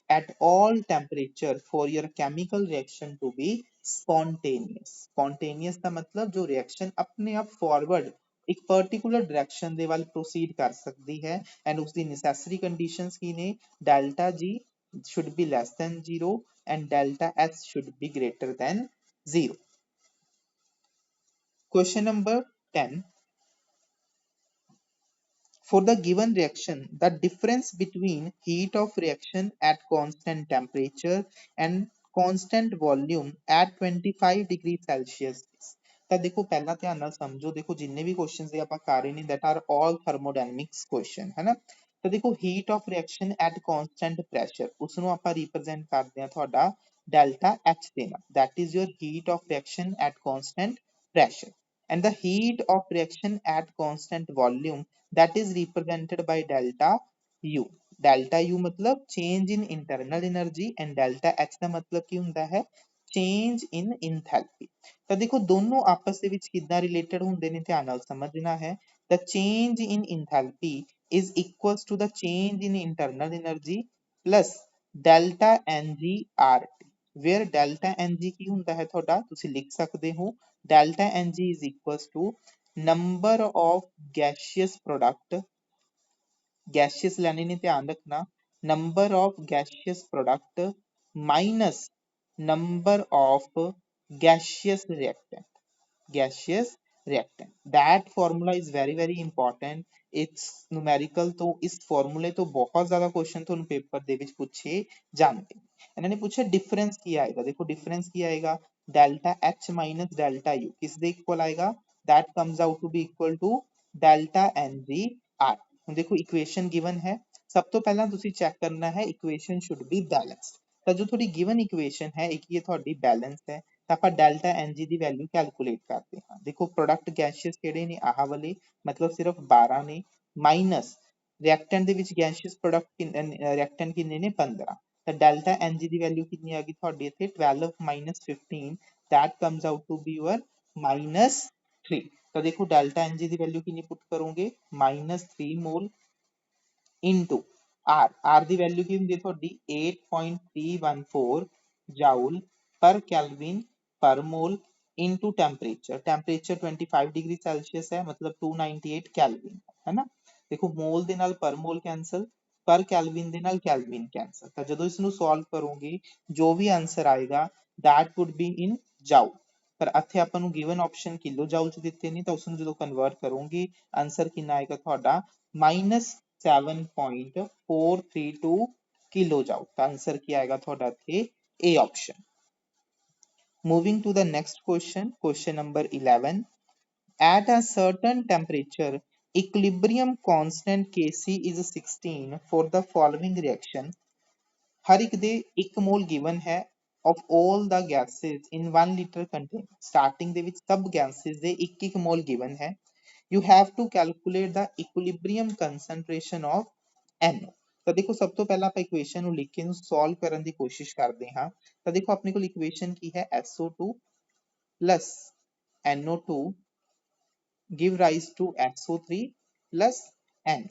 at all temperature for your chemical reaction to be spontaneous। spontaneous ਦਾ ਮਤਲਬ ਜੋ reaction ਆਪਣੇ ਆਪ forward ਇੱਕ particular direction ਦੇ ਵੱਲ proceed ਕਰ ਸਕਦੀ ਹੈ, and ਉਸਦੀ necessary conditions ਕੀ ਨੇ delta G should be less than 0 and delta H should be greater than 0। question number 10, for the given reaction, the difference between heat of reaction at constant temperature and constant volume at 25 degree Celsius। ਤਾਂ ਦੇਖੋ ਪਹਿਲਾਂ ਧਿਆਨ ਨਾਲ ਸਮਝੋ, ਦੇਖੋ ਜਿੰਨੇ ਵੀ questions ਦੇ ਆਪਾਂ ਕਰ ਰਹੇ ਨੇ that are all thermodynamics question ਹੈ ਨਾ। ਤਾਂ ਦੇਖੋ heat of reaction at constant pressure ਉਸ ਨੂੰ ਆਪਾਂ represent ਕਰਦੇ ਹਾਂ ਤੁਹਾਡਾ delta H ਦੇ ਨਾਲ, that is your heat of reaction at constant pressure, and the heat of reaction at constant volume that is represented by delta U। delta U मतलब change in internal energy and delta H ਦਾ ਮਤਲਬ ਕੀ ਹੁੰਦਾ ਹੈ change in enthalpy। ਤਾਂ ਦੇਖੋ ਦੋਨੋਂ ਆਪਸ ਦੇ ਵਿੱਚ ਕਿੱਦਾਂ ਰਿਲੇਟਡ ਹੁੰਦੇ ਨੇ ਧਿਆਨ ਨਾਲ ਸਮਝਣਾ ਹੈ। the change in enthalpy is equals to the change in internal energy plus delta NGRT, where delta NG ਕੀ ਹੁੰਦਾ ਹੈ ਤੁਹਾਡਾ ਤੁਸੀਂ ਲਿਖ ਸਕਦੇ ਹੋ delta NG is equals to number of gaseous product, gaseous ਲੈਣੇ ਨੇ ਧਿਆਨ ਰੱਖਣਾ, number of gaseous product minus number of gaseous reactant, gaseous reactant। that formula is very important। it's numerical ਤੋਂ ਇਸ formula ਤੋਂ ਬਹੁਤ ਜ਼ਿਆਦਾ question ਤੁਹਾਨੂੰ ਪੇਪਰ ਦੇ ਵਿੱਚ ਪੁੱਛੇ ਜਾਂਦੇ। ਇਹਨਾਂ ਨੇ ਪੁੱਛਿਆ difference ਕੀ ਆਏਗਾ, ਦੇਖੋ difference ਕੀ ਆਏਗਾ delta H minus delta U ਕਿਸ ਦੇ equal ਆਏਗਾ that comes out to be equal to delta NGR। ਹੁਣ ਦੇਖੋ equation given ਹੈ, ਸਭ ਤੋਂ ਪਹਿਲਾਂ ਤੁਸੀਂ ਚੈੱਕ ਕਰਨਾ ਹੈ equation should be balanced। ਤਾਂ ਜੋ ਤੁਹਾਡੀ given equation ਹੈ ਇੱਕ ਇਹ ਤੁਹਾਡੀ balance ਹੈ, ਤਾਂ ਆਪਾਂ delta NG ਦੀ ਵੈਲਿਊ ਕੈਲਕੂਲੇਟ ਕਰਦੇ ਹਾਂ। ਦੇਖੋ ਪ੍ਰੋਡਕਟ ਗੈਸੀਅਸ ਕਿਹੜੇ ਨੇ ਆਹ ਵਾਲੇ ਮਤਲਬ ਸਿਰਫ 12 ਨੇ, ਮਾਈਨਸ ਰਿਐਕਟੈਂਟ ਦੇ ਵਿੱਚ ਗੈਸੀਅਸ ਪ੍ਰੋਡਕਟ ਰਿਐਕਟੈਂਟ ਕਿੰਨੇ ਨੇ 15, ਤਾਂ delta NG ਦੀ ਵੈਲਿਊ ਕਿੰਨੀ ਆ ਗਈ ਤੁਹਾਡੀ ਇੱਥੇ 12 minus 15, that comes out to be your minus 3। ਤਾਂ ਦੇਖੋ delta NG ਦੀ ਵੈਲਿਊ ਕਿੰਨੀ ਪੁੱਟ ਕਰੋਗੇ minus 3 mall into R, R ਦੀ ਵੈਲਿਊ ਕੀ ਹੁੰਦੀ ਹੈ ਤੁਹਾਡੀ 8.314 joule per Kelvin per mole into temperature, temperature 25 degree Celsius है मतलब 298 Kelvin है ना। देखो मोल ਦੇ ਨਾਲ per mole cancel, per Kelvin ਦੇ ਨਾਲ Kelvin cancel, ਤਾਂ ਜਦੋਂ ਇਸ ਨੂੰ ਸੋਲਵ ਕਰੋਗੇ ਜੋ ਵੀ ਆਨਸਰ ਆਏਗਾ that would be in joule। ਪਰ ਇੱਥੇ ਆਪਾਂ ਨੂੰ ਗਿਵਨ ਆਪਸ਼ਨ ਕਿਲੋ ਜਾਊਲ ਚ ਦਿੱਤੇ ਨੇ, ਤਾਂ ਉਸ ਨੂੰ ਜਦੋਂ ਕਨਵਰਟ ਕਰੋਗੇ ਆਨਸਰ ਕਿੰਨਾ ਆਏਗਾ ਤੁਹਾਡਾ -7.432 ਕਿਲੋ ਜਾਊਲ। ਤਾਂ ਆਨਸਰ ਕੀ ਆਏਗਾ ਤੁਹਾਡਾ ਇੱਥੇ A option. Moving to the next question, question number 11, at a certain temperature equilibrium constant Kc is 16 for the following reaction। हर एक ਦੇ 1 ਮੋਲ ਗਿਵਨ ਹੈ of all the gases in 1 liter container। starting ਦੇ ਵਿੱਚ ਸਭ gases ਦੇ 1 mall given ਹੈ। you have to calculate the equilibrium concentration of NO। ਤਾਂ ਦੇਖੋ ਸਭ ਤੋਂ ਪਹਿਲਾਂ ਆਪਾਂ ਇਕੁਏਸ਼ਨ ਨੂੰ ਲਿਖ ਕੇ ਇਹਨੂੰ ਸੋਲਵ ਕਰਨ ਦੀ ਕੋਸ਼ਿਸ਼ ਕਰਦੇ ਹਾਂ। ਤਾਂ ਦੇਖੋ ਆਪਣੇ ਕੋਲ ਇਕੁਏਸ਼ਨ ਕੀ ਹੈ, SO2 plus NO2 give rise to SO3 plus N।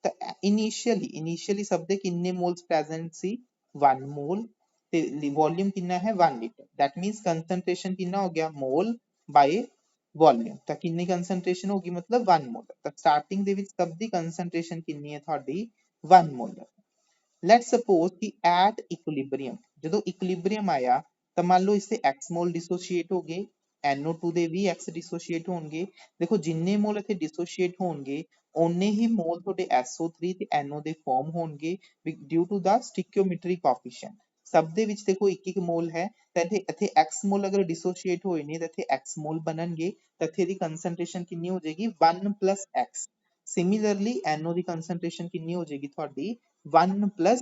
ਤਾਂ ਇਨੀਸ਼ੀਅਲੀ ਸਭ ਦੇ ਕਿੰਨੇ ਮੋਲਸ ਪ੍ਰੈਜ਼ੈਂਟ ਸੀ, 1 ਮੋਲ, ਤੇ ਵੋਲਿਊਮ ਕਿੰਨਾ ਹੈ 1 ਲੀਟਰ। ਦੈਟ ਮੀਨਸ ਕੰਸੰਟ੍ਰੇਸ਼ਨ ਕਿੰਨਾ ਹੋ ਗਿਆ, ਮੋਲ ਬਾਈ ਵੋਲਿਊਮ। ਤਾਂ ਕਿੰਨੀ ਕੰਸੰਟ੍ਰੇਸ਼ਨ ਹੋਗੀ, ਮਤਲਬ 1 ਮੋਲ। ਤਾਂ ਸਟਾਰਟਿੰਗ ਦੇ ਵਿੱਚ ਸਭ ਦੀ ਕੰਸੰਟ੍ਰੇਸ਼ਨ ਕਿੰਨੀ ਹੈ ਤੁਹਾਡੀ 1 ਮੋਲ। ਲੈਟਸ ਸਪੋਜ਼ ਕਿ ਐਟ ਇਕੁਲਿਬਰੀਅਮ, ਜਦੋਂ ਇਕੁਲਿਬਰੀਅਮ ਆਇਆ ਤਾਂ ਮੰਨ ਲਓ ਇਸਦੇ x ਮੋਲ ਡਿਸੋਸੀਏਟ ਹੋ ਗਏ, NO2 ਦੇ ਵੀ x ਡਿਸੋਸੀਏਟ ਹੋਣਗੇ। ਦੇਖੋ ਜਿੰਨੇ ਮੋਲ ਇੱਥੇ ਡਿਸੋਸੀਏਟ ਹੋਣਗੇ ਓਨੇ ਹੀ ਮੋਲ ਤੁਹਾਡੇ SO3 ਤੇ NO ਦੇ ਫਾਰਮ ਹੋਣਗੇ ਡਿਊ ਟੂ ਦਾ ਸਟਿਕਿਓਮੈਟਰੀ ਕੋਐਫੀਸ਼ੀਐਂਟ। ਸਭ ਦੇ ਵਿੱਚ ਦੇਖੋ 1 ਮੋਲ ਹੈ ਤਾਂ ਇੱਥੇ x ਮੋਲ ਅਗਰ ਡਿਸੋਸੀਏਟ ਹੋਏ ਨੇ ਤਾਂ ਇੱਥੇ x ਮੋਲ ਬਣਨਗੇ। ਤਾਂ ਇੱਥੇ ਦੀ ਕੰਸੰਟ੍ਰੇਸ਼ਨ ਕਿੰਨੀ ਹੋ ਜਾਏਗੀ, 1 plus x। ਸਿਮਿਲਰਲੀ NO ਦੀ ਕੰਸੰਟ੍ਰੇਸ਼ਨ ਕਿੰਨੀ ਹੋ ਜਾਏਗੀ ਤੁਹਾਡੀ 1 plus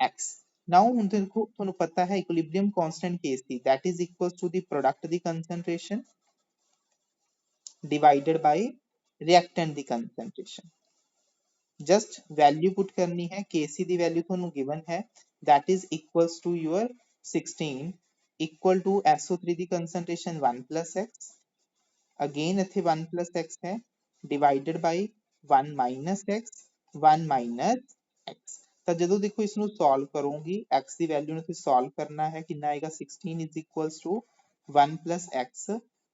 x। now ਹੁਣ ਦੇਖੋ ਤੁਹਾਨੂੰ ਪਤਾ ਹੈ equilibrium constant Kc that is equals to the product the concentration divided by reactant the concentration। just value put ਕਰਨੀ ਹੈ, Kc ਦੀ value ਤੁਹਾਨੂੰ given ਹੈ that is equals to your 16 equal to SO3 the concentration 1 plus x, again ਇੱਥੇ 1 plus x ਹੈ divided by 1 minus x, 1 minus x। ਤਾਂ ਜਦੋਂ ਦੇਖੋ ਇਸ ਨੂੰ ਸੋਲਵ ਕਰੋਗੇ x ਦੀ ਵੈਲਿਊ ਨੂੰ ਤੁਸੀਂ ਸੋਲਵ ਕਰਨਾ ਹੈ, ਕਿੰਨਾ ਆਏਗਾ 16 is equals to 1 plus x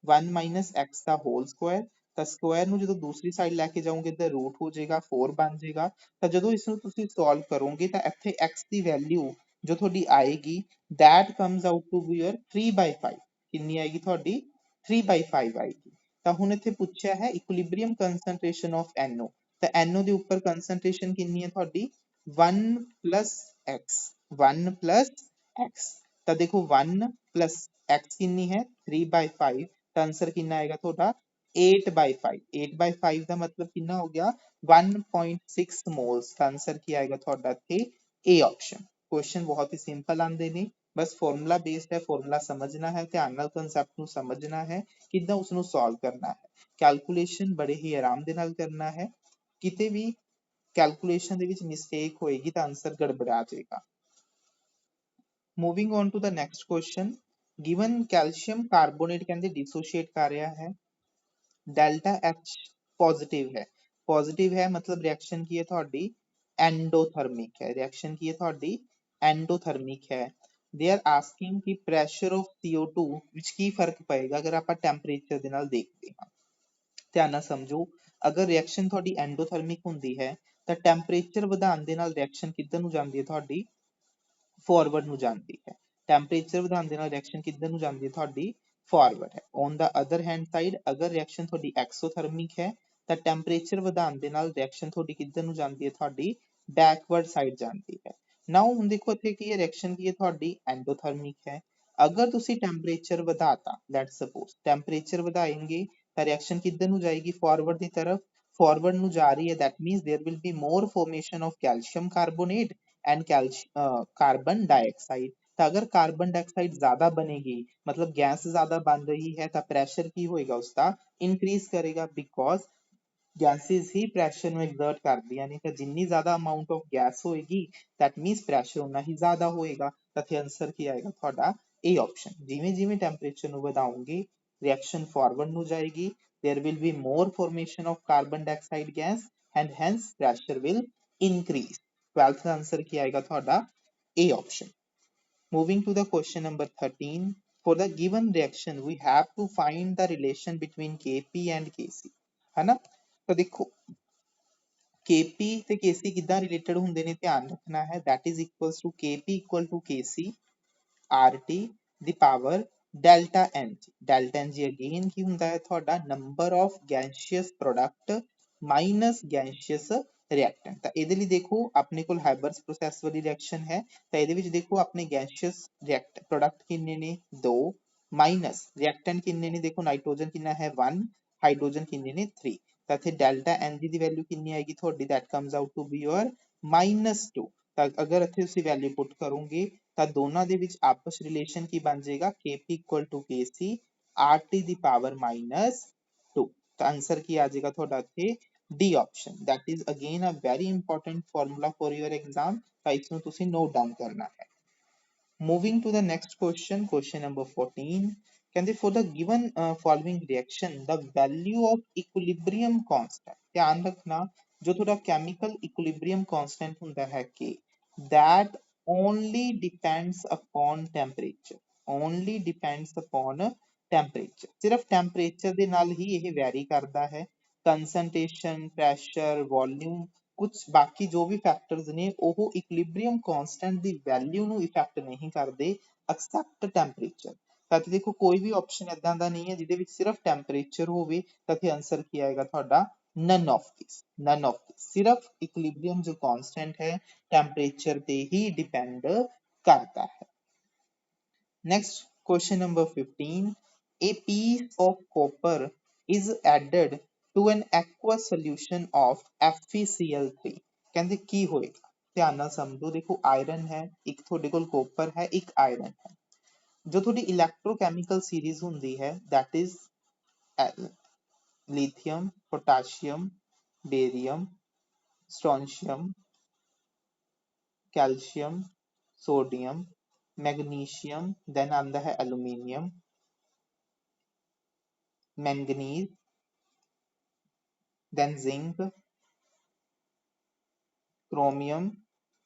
1 minus x the hole Square. ਤਾਂ ਸਕੁਆਇਰ ਨੂੰ ਜਦੋਂ ਦੂਸਰੀ ਸਾਈਡ ਲੈ ਕੇ ਜਾਓਗੇ ਤਾਂ ਰੂਟ ਹੋ ਜਾਏਗਾ 4 ਬਣ ਜਾਏਗਾ। ਤਾਂ ਜਦੋਂ ਇਸ ਨੂੰ ਤੁਸੀਂ ਸੋਲਵ ਕਰੋਗੇ ਤਾਂ ਇੱਥੇ x ਦੀ ਵੈਲਿਊ ਜੋ ਤੁਹਾਡੀ ਆਏਗੀ that comes out to be your 3/5। ਕਿੰਨੀ ਆਏਗੀ ਤੁਹਾਡੀ 3/5 ਆਏਗੀ। ਤਾਂ ਹੁਣ ਇੱਥੇ ਪੁੱਛਿਆ ਹੈ equilibrium concentration of NO। ਤਾਂ NO ਦੇ ਉੱਪਰ concentration ਕਿੰਨੀ ਹੈ ਤੁਹਾਡੀ 1 plus x, 1 plus x। ਤਾਂ ਦੇਖੋ 1 plus x ਕਿੰਨੀ ਹੈ 3/5। ਤਾਂ ਆਂਸਰ ਕਿੰਨਾ ਆਏਗਾ ਤੁਹਾਡਾ 8/5। 8/5 ਦਾ ਮਤਲਬ ਕਿੰਨਾ ਹੋ ਗਿਆ 1.6 moles। ਤਾਂ ਆਂਸਰ ਕੀ ਆਏਗਾ ਤੁਹਾਡਾ ਇੱਥੇ A ਆਪਸ਼ਨ। ਕੁਐਸਚਨ ਬਹੁਤ ਹੀ ਸਿੰਪਲ ਆਉਂਦੇ ਨੇ, ਬਸ ਫਾਰਮੂਲਾ ਬੇਸਡ ਹੈ, ਫਾਰਮੂਲਾ ਸਮਝਣਾ ਹੈ, ਧਿਆਨ ਨਾਲ ਕਨਸੈਪਟ ਨੂੰ ਸਮਝਣਾ ਹੈ, ਕਿੱਦਾਂ ਉਸ ਨੂੰ ਸੋਲਵ ਕਰਨਾ ਹੈ। ਕੈਲਕੂਲੇਸ਼ਨ ਬੜੇ ਹੀ ਆਰਾਮ ਦੇ ਨਾਲ ਕਰਨਾ ਹੈ, ਕਿਤੇ ਵੀ ਕੈਲਕੂਲੇਸ਼ਨ ਦੇ ਵਿੱਚ ਮਿਸਟੇਕ ਹੋਏਗੀ ਤਾਂ ਆਂਸਰ ਗੜਬੜਾ ਜਾਏਗਾ। Moving on to the next question, given calcium carbonate ਕਹਿੰਦੇ ਡਿਸੋਸ਼ੀਏਟ ਕਰ ਰਿਹਾ ਹੈ, ਡੈਲਟਾ H ਪੋਜ਼ਿਟਿਵ ਹੈ ਮਤਲਬ ਰਿਐਕਸ਼ਨ ਕੀ ਹੈ ਤੁਹਾਡੀ ਐਂਡੋਥਰਮਿਕ ਹੈ। ਰਿਐਕਸ਼ਨ ਕੀ ਹੈ ਤੁਹਾਡੀ ਐਂਡੋਥਰਮਿਕ ਹੈ। ਦੇ ਆਰ ਆਸਕਿੰਗ ਕਿ ਪ੍ਰੈਸ਼ਰ ਆਫ CO2 ਵਿੱਚ ਕੀ ਫਰਕ ਪਏਗਾ ਅਗਰ ਆਪਾਂ ਟੈਂਪਰੇਚਰ ਦੇ ਨਾਲ ਦੇਖਦੇ ਹਾਂ। ਧਿਆਨ ਨਾਲ ਸਮਝੋ, ਅਗਰ ਰਿਐਕਸ਼ਨ ਤੁਹਾਡੀ ਐਂਡੋਥਰਮਿਕ ਹੁੰਦੀ ਹੈ ਤਾਂ ਟੈਂਪਰੇਚਰ ਵਧਾਉਣ ਦੇ ਨਾਲ ਰਿਐਕਸ਼ਨ ਕਿੱਧਰ ਨੂੰ ਜਾਂਦੀ ਹੈ ਤੁਹਾਡੀ ਫਾਰਵਰਡ ਨੂੰ ਜਾਂਦੀ ਹੈ। ਟੈਂਪਰੇਚਰ ਵਧਾਉਣ ਦੇ ਨਾਲ ਰਿਐਕਸ਼ਨ ਕਿੱਧਰ ਨੂੰ ਜਾਂਦੀ ਹੈ ਤੁਹਾਡੀ ਫਾਰਵਰਡ ਹੈ। On the other hand side ਅਗਰ ਰਿਐਕਸ਼ਨ ਤੁਹਾਡੀ ਐਕਸੋਥਰਮਿਕ ਹੈ ਤਾਂ ਟੈਂਪਰੇਚਰ ਵਧਾਉਣ ਦੇ ਨਾਲ ਰਿਐਕਸ਼ਨ ਤੁਹਾਡੀ ਕਿੱਧਰ ਨੂੰ ਜਾਂਦੀ ਹੈ ਤੁਹਾਡੀ ਬੈਕਵਰਡ ਸਾਈਡ ਜਾਂਦੀ ਹੈ। ਨਾਓ ਹੁਣ ਦੇਖੋ ਇੱਥੇ ਕੀ ਹੈ, ਰਿਐਕਸ਼ਨ ਕੀ ਹੈ ਤੁਹਾਡੀ ਐਂਡੋਥਰਮਿਕ ਹੈ। ਅਗਰ ਤੁਸੀਂ ਟੈਂਪਰੇਚਰ ਵਧਾਤਾ, ਲੈਟਸ ਸਪੋਜ਼ ਟੈਂਪਰੇਚਰ ਵਧਾएंगे ਤਾਂ ਰਿਐਕਸ਼ਨ ਕਿੱਧਰ ਨੂੰ ਜਾਏਗੀ ਫਾਰਵਰਡ ਦੀ ਤਰਫ, ਫਾਰਵਰਡ ਨੂੰ ਜਾ ਰਹੀ ਹੈ। that means there will be more formation of calcium carbonate and carbon dioxide। ਤਾਂ ਅਗਰ ਕਾਰਬਨ ਡਾਈਆਕਸਾਈਡ ਜ਼ਿਆਦਾ ਬਣੇਗੀ ਮਤਲਬ ਗੈਸ ਜ਼ਿਆਦਾ ਬਣ ਰਹੀ ਹੈ ਤਾਂ ਪ੍ਰੈਸ਼ਰ ਕੀ ਹੋਏਗਾ ਉਸਦਾ ਇਨਕਰੀਜ਼ ਕਰੇਗਾ, ਬਿਕॉज ਗੈਸਿਸ ਹੀ ਪ੍ਰੈਸ਼ਰ ਨੂੰ ਐਗਜ਼ਰਟ ਕਰਦੀਆਂ ਨੇ। ਤਾਂ ਜਿੰਨੀ ਜ਼ਿਆਦਾ ਅਮਾਉਂਟ ਆਫ ਗੈਸ ਹੋਏਗੀ that means ਪ੍ਰੈਸ਼ਰ ਉਨਾ ਹੀ ਜ਼ਿਆਦਾ ਹੋਏਗਾ। ਤਾਂ ਇੱਥੇ ਆਂਸਰ ਕੀ ਆਏਗਾ ਤੁਹਾਡਾ A ਆਪਸ਼ਨ। ਜਿਵੇਂ ਜਿਵੇਂ ਟੈਂਪਰੇਚਰ ਨੂੰ ਵਧਾਓਗੇ ਰਿਐਕਸ਼ਨ ਫਾਰਵਰਡ ਨੂੰ ਜਾਏਗੀ, there will be more formation of carbon dioxide gas and hence pressure will increase। 12th ਦਾ ਆਂਸਰ ਕੀ ਆਏਗਾ ਤੁਹਾਡਾ A option. Moving to the question number 13, for the given reaction we have to find the relation between Kp and Kc, है ना। तो देखो Kp ਤੇ Kc ਕਿੱਦਾਂ ਰਿਲੇਟਡ ਹੁੰਦੇ ਨੇ ਧਿਆਨ ਰੱਖਣਾ ਹੈ। that is equals to Kp equal to Kc RT ਦੀ power delta Ng। Delta Ng again ਕੀ ਹੁੰਦਾ ਹੈ ਤੁਹਾਡਾ number of gaseous product minus gaseous reactant. ਤਾਂ ਇਹਦੇ ਲਈ ਦੇਖੋ ਆਪਣੇ ਕੋਲ ਹਾਈਬਰਸ ਪ੍ਰੋਸੈਸ ਵਾਲੀ ਰਿਐਕਸ਼ਨ ਹੈ ਤਾਂ ਇਹਦੇ ਵਿੱਚ ਦੇਖੋ ਆਪਣੇ ਗੈਸੀਅਸ ਰਿਐਕਟ ਪ੍ਰੋਡਕਟ ਕਿੰਨੇ ਨੇ 2 ਮਾਈਨਸ ਰਿਐਕਟੈਂਟ ਕਿੰਨੇ ਨੇ, ਦੇਖੋ ਨਾਈਟ੍ਰੋਜਨ ਕਿੰਨਾ ਹੈ 1, ਹਾਈਡਰੋਜਨ ਕਿੰਨੇ ਨੇ 3। ਤਾਂ ਇੱਥੇ ਡੈਲਟਾ Ng ਦੀ ਵੈਲਿਊ ਕਿੰਨੀ ਆਏਗੀ ਤੁਹਾਡੀ, that comes out to be your -2। ਤਾਂ ਅਗਰ ਇੱਥੇ ਤੁਸੀਂ ਵੈਲਿਊ ਪੁੱਟ ਕਰੋਗੇ ਤਾਂ ਦੋਨਾਂ ਦੇ ਵਿੱਚ ਆਪਸ ਰਿਲੇਸ਼ਨ ਕੀ ਬਣ ਜਾਏਗਾ, Kp equal to Kc RT ਦੀ ਪਾਵਰ -2। ਤਾਂ ਆਂਸਰ ਕੀ ਆ ਜਾਏਗਾ ਤੁਹਾਡਾ ਇੱਥੇ, D option. that is again a very important formula for your exam, ਤਾਂ ਇਸ ਨੂੰ ਤੁਸੀਂ ਨੋਟ ਡਾਊਨ ਕਰਨਾ ਹੈ। Moving to the next question, question number 14, ਕਹਿੰਦੇ for the given following reaction the value of equilibrium constant, ਧਿਆਨ ਰੱਖਣਾ ਜੋ ਤੁਹਾਡਾ chemical equilibrium constant ਹੁੰਦਾ ਹੈ K, that only depends upon temperature, only depends upon temperature, ਸਿਰਫ temperature ਦੇ ਨਾਲ ਹੀ ਇਹ vary ਕਰਦਾ ਹੈ, concentration, pressure, volume, ਕੁਛ ਬਾਕੀ ਜੋ ਵੀ ਫੈਕਟਰਸ ਨੇ ਉਹ ਇਕੁਇਲਿਬਰੀਅਮ ਕਾਂਸਟੈਂਟ ਦੀ ਵੈਲਿਊ ਨੂੰ ਇਫੈਕਟ ਨਹੀਂ ਕਰਦੇ ਐਕਸੈਪਟ ਟੈਂਪਰੇਚਰ। ਤਾਂ ਦੇਖੋ ਕੋਈ ਵੀ ਆਪਸ਼ਨ ਇਦਾਂ ਦਾ ਨਹੀਂ ਹੈ ਜਿਹਦੇ ਵਿੱਚ ਸਿਰਫ ਟੈਂਪਰੇਚਰ ਹੋਵੇ, ਤਾਂ ਫਿਰ ਆਨਸਰ ਕੀ ਆਏਗਾ ਤੁਹਾਡਾ, none of this, none of this. ਸਿਰਫ ਇਕੁਇਲਿਬਰੀਅਮ ਜੋ ਕਾਂਸਟੈਂਟ ਹੈ ਟੈਂਪਰੇਚਰ ਤੇ ਹੀ ਡਿਪੈਂਡ ਕਰਦਾ ਹੈ। Next, question number 15. A piece of copper is added to an aqueous solution of FeCl3, ਕਹਿੰਦੇ ਕੀ ਹੋਏਗਾ, ਧਿਆਨ ਨਾਲ ਸਮਝੋ। ਦੇਖੋ ਆਇਰਨ ਹੈ, ਇੱਕ ਤੁਹਾਡੇ ਕੋਲ ਕੋਪਰ ਹੈ, ਇੱਕ ਆਇਰਨ ਹੈ। ਜੋ ਤੁਹਾਡੀ ਇਲੈਕਟ੍ਰੋਕੈਮੀਕਲ ਸੀਰੀਜ਼ ਹੁੰਦੀ ਹੈ that is lithium, potassium, barium, strontium, calcium, sodium, magnesium, then ਆਂਦਾ ਹੈ aluminium, manganese, then zinc, chromium,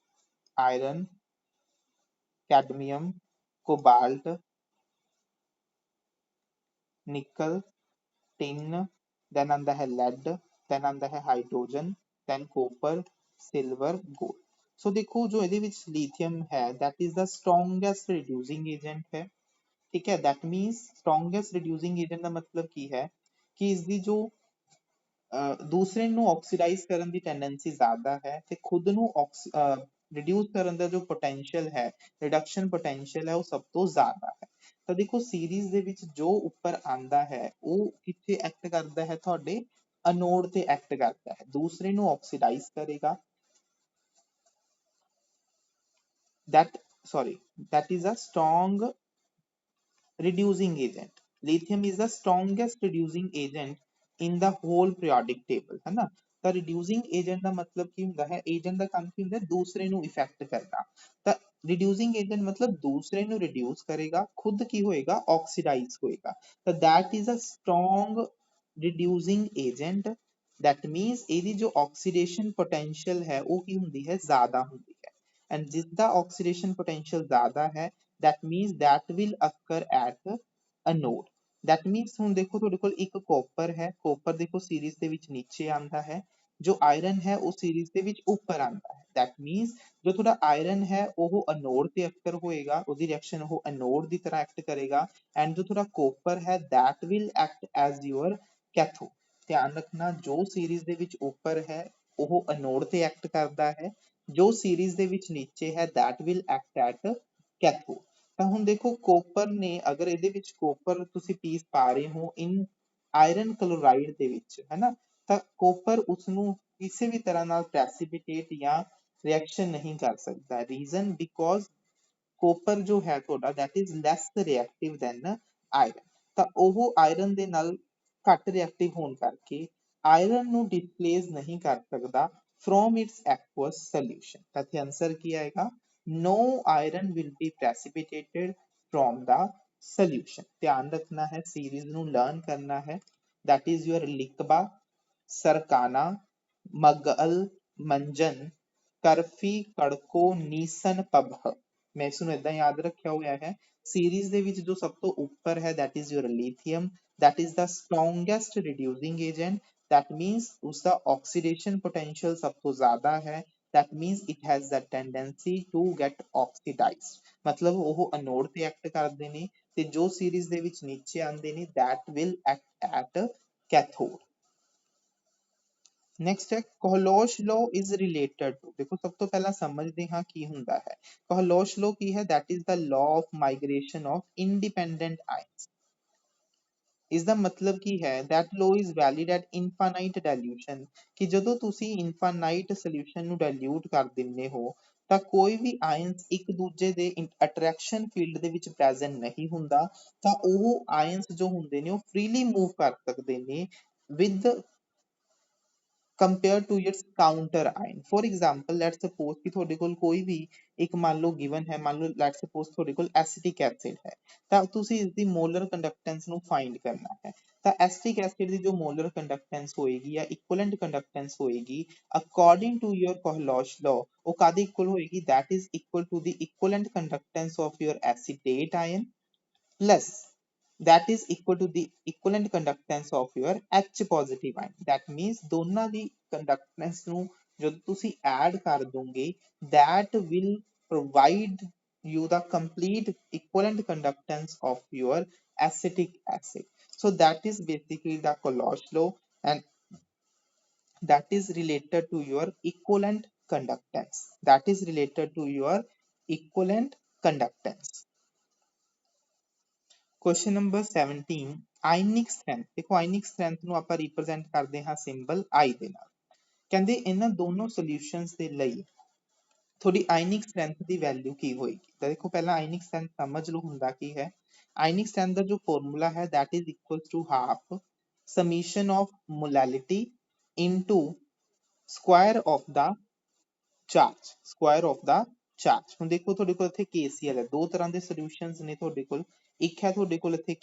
iron, cadmium, cobalt, nickel, tin, then ਆਂਦਾ ਹੈ lead, then ਆਂਦਾ ਹੈ hydrogen, then copper, silver, gold। ਸੋ ਦੇਖੋ ਜੋ ਇਹਦੇ ਵਿੱਚ lithium ਹੈ that is the strongest reducing agent ਹੈ, ਠੀਕ ਹੈ। that means strongest reducing agent ਦਾ ਮਤਲਬ ਕੀ ਹੈ ਕਿ ਇਸਦੀ ਜੋ ਦੂਸਰੇ ਨੂੰ ਆਕਸੀਡਾਈਜ਼ ਕਰਨ ਦੀ ਟੈਂਡੈਂਸੀ ਜ਼ਿਆਦਾ ਹੈ ਤੇ ਖੁਦ ਨੂੰ ਰਿਡਿਊਸ ਕਰਨ ਦਾ ਜੋ ਪੋਟੈਂਸ਼ੀਅਲ ਹੈ, ਰਿਡਕਸ਼ਨ ਪੋਟੈਂਸ਼ੀਅਲ ਹੈ, ਉਹ ਸਭ ਤੋਂ ਜ਼ਿਆਦਾ ਹੈ। ਤਾਂ ਦੇਖੋ ਸੀਰੀਜ਼ ਦੇ ਵਿੱਚ ਜੋ ਉੱਪਰ ਆਂਦਾ ਹੈ ਉਹ ਕਿੱਥੇ ਐਕਟ ਕਰਦਾ ਹੈ, ਤੁਹਾਡੇ ਅਨੋਡ ਤੇ ਐਕਟ ਕਰਦਾ ਹੈ, ਦੂਸਰੇ ਨੂੰ ਆਕਸੀਡਾਈਜ਼ ਕਰੇਗਾ। that is a strong reducing agent, lithium is the strongest reducing agent in the whole periodic table, है ना। ਤਾਂ reducing agent ਦਾ ਮਤਲਬ ਕੀ ਹੁੰਦਾ ਹੈ, agent ਦਾ ਕੰਮ ਕੀ ਹੁੰਦਾ ਹੈ, ਦੂਸਰੇ ਨੂੰ ਇਫੈਕਟ ਕਰਨਾ। ਤਾਂ reducing agent ਮਤਲਬ ਦੂਸਰੇ ਨੂੰ reduce ਕਰੇਗਾ, ਖੁਦ ਕੀ ਹੋਏਗਾ, oxidize ਹੋਏਗਾ। ਤਾਂ that is a strong reducing agent, that means ਇਹਦੀ ਜੋ oxidation potential ਹੈ ਉਹ ਕੀ ਹੁੰਦੀ ਹੈ, ਜ਼ਿਆਦਾ ਹੁੰਦੀ ਹੈ। and ਜਿਸਦਾ oxidation potential ਜ਼ਿਆਦਾ ਹੈ that means that will occur at a node, that means ਹੁਣ ਦੇਖੋ ਤੁਹਾਡੇ ਕੋਲ ਇੱਕ ਕੋਪਰ ਹੈ, ਕੋਪਰ ਦੇਖੋ ਸੀਰੀਜ਼ ਦੇ ਵਿੱਚ ਨੀਚੇ ਆਂਦਾ ਹੈ, ਜੋ ਆਇਰਨ ਹੈ ਉਹ ਸੀਰੀਜ਼ ਦੇ ਵਿੱਚ ਉੱਪਰ ਆਂਦਾ ਹੈ। that means ਜੋ ਤੁਹਾਡਾ ਆਇਰਨ ਹੈ ਉਹ ਅਨੋਡ ਤੇ ਅਕਰ ਹੋਏਗਾ, ਉਹਦੀ ਰਿਐਕਸ਼ਨ ਉਹ ਅਨੋਡ ਦੀ ਤਰ੍ਹਾਂ ਐਕਟ ਕਰੇਗਾ, ਐਂਡ ਜੋ ਤੁਹਾਡਾ ਕੋਪਰ ਹੈ that will act as your cathode। ਧਿਆਨ ਰੱਖਣਾ ਜੋ ਸੀਰੀਜ਼ ਦੇ ਵਿੱਚ ਉੱਪਰ ਹੈ ਉਹ ਅਨੋਡ ਤੇ ਐਕਟ ਕਰਦਾ ਹੈ, ਜੋ ਸੀਰੀਜ਼ ਦੇ ਵਿੱਚ ਨੀਚੇ ਹੈ that will act at cathode। ਤਾਂ ਹੁਣ ਦੇਖੋ ਕੋਪਰ ਨੇ, ਅਗਰ ਇਹਦੇ ਵਿੱਚ ਕੋਪਰ ਤੁਸੀਂ ਪੀਸ ਪਾ ਰਹੇ ਹੋ ਇਨ ਆਇਰਨ ਕਲੋਰਾਈਡ ਦੇ ਵਿੱਚ, ਹੈ ਨਾ, ਤਾਂ ਕੋਪਰ ਉਸਨੂੰ ਕਿਸੇ ਵੀ ਤਰ੍ਹਾਂ ਨਾਲ ਪ੍ਰੈਸਿਪਿਟੇਟ ਜਾਂ ਰਿਐਕਸ਼ਨ ਨਹੀਂ ਕਰ ਸਕਦਾ। ਰੀਜ਼ਨ ਬਿਕੋਜ਼ ਕੋਪਰ ਜੋ ਹੈ ਤੁਹਾਡਾ that is less reactive than iron, ਤਾਂ ਉਹ ਆਇਰਨ ਦੇ ਨਾਲ ਘੱਟ ਰਿਐਕਟਿਵ ਹੋਣ ਕਰਕੇ ਆਇਰਨ ਨੂੰ ਡਿਸਪਲੇਸ ਨਹੀਂ ਕਰ ਸਕਦਾ from its aqueous solution। ਤਾਂ ਇੱਥੇ ਆਨਸਰ ਕੀ ਆਏਗਾ, no iron will be precipitated from the solution। ਧਿਆਨ ਰੱਖਣਾ ਹੈ, ਸੀਰੀਜ਼ ਨੂੰ ਲਰਨ ਕਰਨਾ ਹੈ, that is your ਲਿਕਬਾ, ਸਰਕਾਨਾ, ਮਗਲ, ਮੰਜਨ, ਕਰਫੀ, ਕੜਕੋ, ਨੀਸਨ, ਪਬਹ। ਮੈਂ ਇਸ ਨੂੰ ਏਦਾਂ ਯਾਦ ਰੱਖਿਆ ਹੋਇਆ ਹੈ, ਸੀਰੀਜ਼ ਦੇ ਵਿੱਚ ਜੋ ਸਭ ਤੋਂ ਉੱਪਰ ਹੈ that is your lithium, that is the strongest reducing agent, that means ਉਸਦਾ oxidation potential ਸਭ ਤੋਂ ਜ਼ਿਆਦਾ ਹੈ, that means it has the tendency to get oxidized, ਮਤਲਬ ਉਹ ਅਨੋਡ ਤੇ ਐਕਟ ਕਰਦੇ ਨੇ, ਤੇ ਜੋ ਸੀਰੀਜ਼ ਦੇ ਵਿੱਚ ਨੀਚੇ ਆਉਂਦੇ ਨੇ that will act at cathode। Next ਹੈ ਕੋਹਲੋਸ਼ ਲੋ ਇਜ਼ ਰਿਲੇਟਡ ਟੂ, ਦੇਖੋ ਸਭ ਤੋਂ ਪਹਿਲਾਂ ਸਮਝਦੇ ਹਾਂ ਕੀ ਹੁੰਦਾ ਹੈ ਕੋਹਲੋਸ਼ ਲੋ ਕੀ ਹੈ, that is the law of migration of independent ions। ਇਸਦਾ ਮਤਲਬ ਕੀ ਹੈ that law is valid at infinite dilution ਕਿ ਜਦੋਂ ਤੁਸੀਂ infinite solution ਨੂੰ dilute ਕਰ ਦਿੰਦੇ ਹੋ ਤਾਂ ਕੋਈ ਵੀ ions ਇੱਕ ਦੂਜੇ ਦੇ attraction field ਦੇ ਵਿੱਚ present ਨਹੀਂ ਹੁੰਦਾ ਤਾਂ ਉਹ ions ਜੋ ਹੁੰਦੇ ਨੇ ਉਹ freely move ਕਰ ਸਕਦੇ ਨੇ with compared to its counter ion for example let's suppose ਕਿ ਤੁਹਾਡੇ ਕੋਲ ਕੋਈ ਵੀ ਇੱਕ ਮੰਨ ਲਓ given ਹੈ ਮੰਨ ਲਓ let's suppose ਤੁਹਾਡੇ ਕੋਲ acetic acid ਹੈ ਤਾਂ ਤੁਸੀਂ ਇਸ ਦੀ molar conductance ਨੂੰ find ਕਰਨਾ ਹੈ ਤਾਂ acetic acid ਦੀ ਜੋ molar conductance ਹੋਏਗੀ ਜਾਂ equivalent conductance ਹੋਏਗੀ according to your Coulomb law ਉਹ ਕਾਹਦੇ equal ਹੋਏਗੀ that is equal to the equivalent conductance of your acetate ion plus that is equal to the equivalent conductance of your H positive ion that means ਦੋਨਾਂ ਦੀ conductance ਨੂੰ ਜਦੋਂ ਤੁਸੀਂ add ਕਰ ਦੋਗੇ that will provide you the complete equivalent conductance of your acetic acid so that is basically the Coulomb law and that is related to your equivalent conductance that is related to your equivalent conductance question number 17 ionic strength ਦੇਖੋ ionic strength ਨੂੰ ਆਪਾਂ represent ਕਰਦੇ ਹਾਂ symbol I ਦੇ ਨਾਲ ਕਹਿੰਦੇ ਇਹਨਾਂ ਦੋਨੋਂ ਸੋਲੂਸ਼ਨਸ ਦੇ ਲਈ ਤੁਹਾਡੀ ਆਇਨਿਕ ਸਟਰੈਂਥ ਦੀ ਵੈਲਿਊ ਕੀ ਹੋਏਗੀ ਤਾਂ ਦੇਖੋ ਪਹਿਲਾਂ ਆਇਨਿਕ ਸਟਰੈਂਥ ਸਮਝ ਲਓ ਹੁੰਦਾ ਕੀ ਹੈ ਆਇਨਿਕ ਸਟਰੈਂਥ ਦਾ ਜੋ ਫਾਰਮੂਲਾ ਹੈ that is equal to half summation of molality into square of the charge Square of the charge ਹੁਣ ਦੇਖੋ ਤੁਹਾਡੇ ਕੋਲ ਇੱਥੇ KCl ਹੈ ਦੋ ਤਰ੍ਹਾਂ ਦੇ ਸੋਲੂਸ਼ਨਸ ਨੇ ਤੁਹਾਡੇ ਕੋਲ ਇੱਕ ਹੈ ਤੁਹਾਡੇ ਕੋਲ ਇੱਥੇ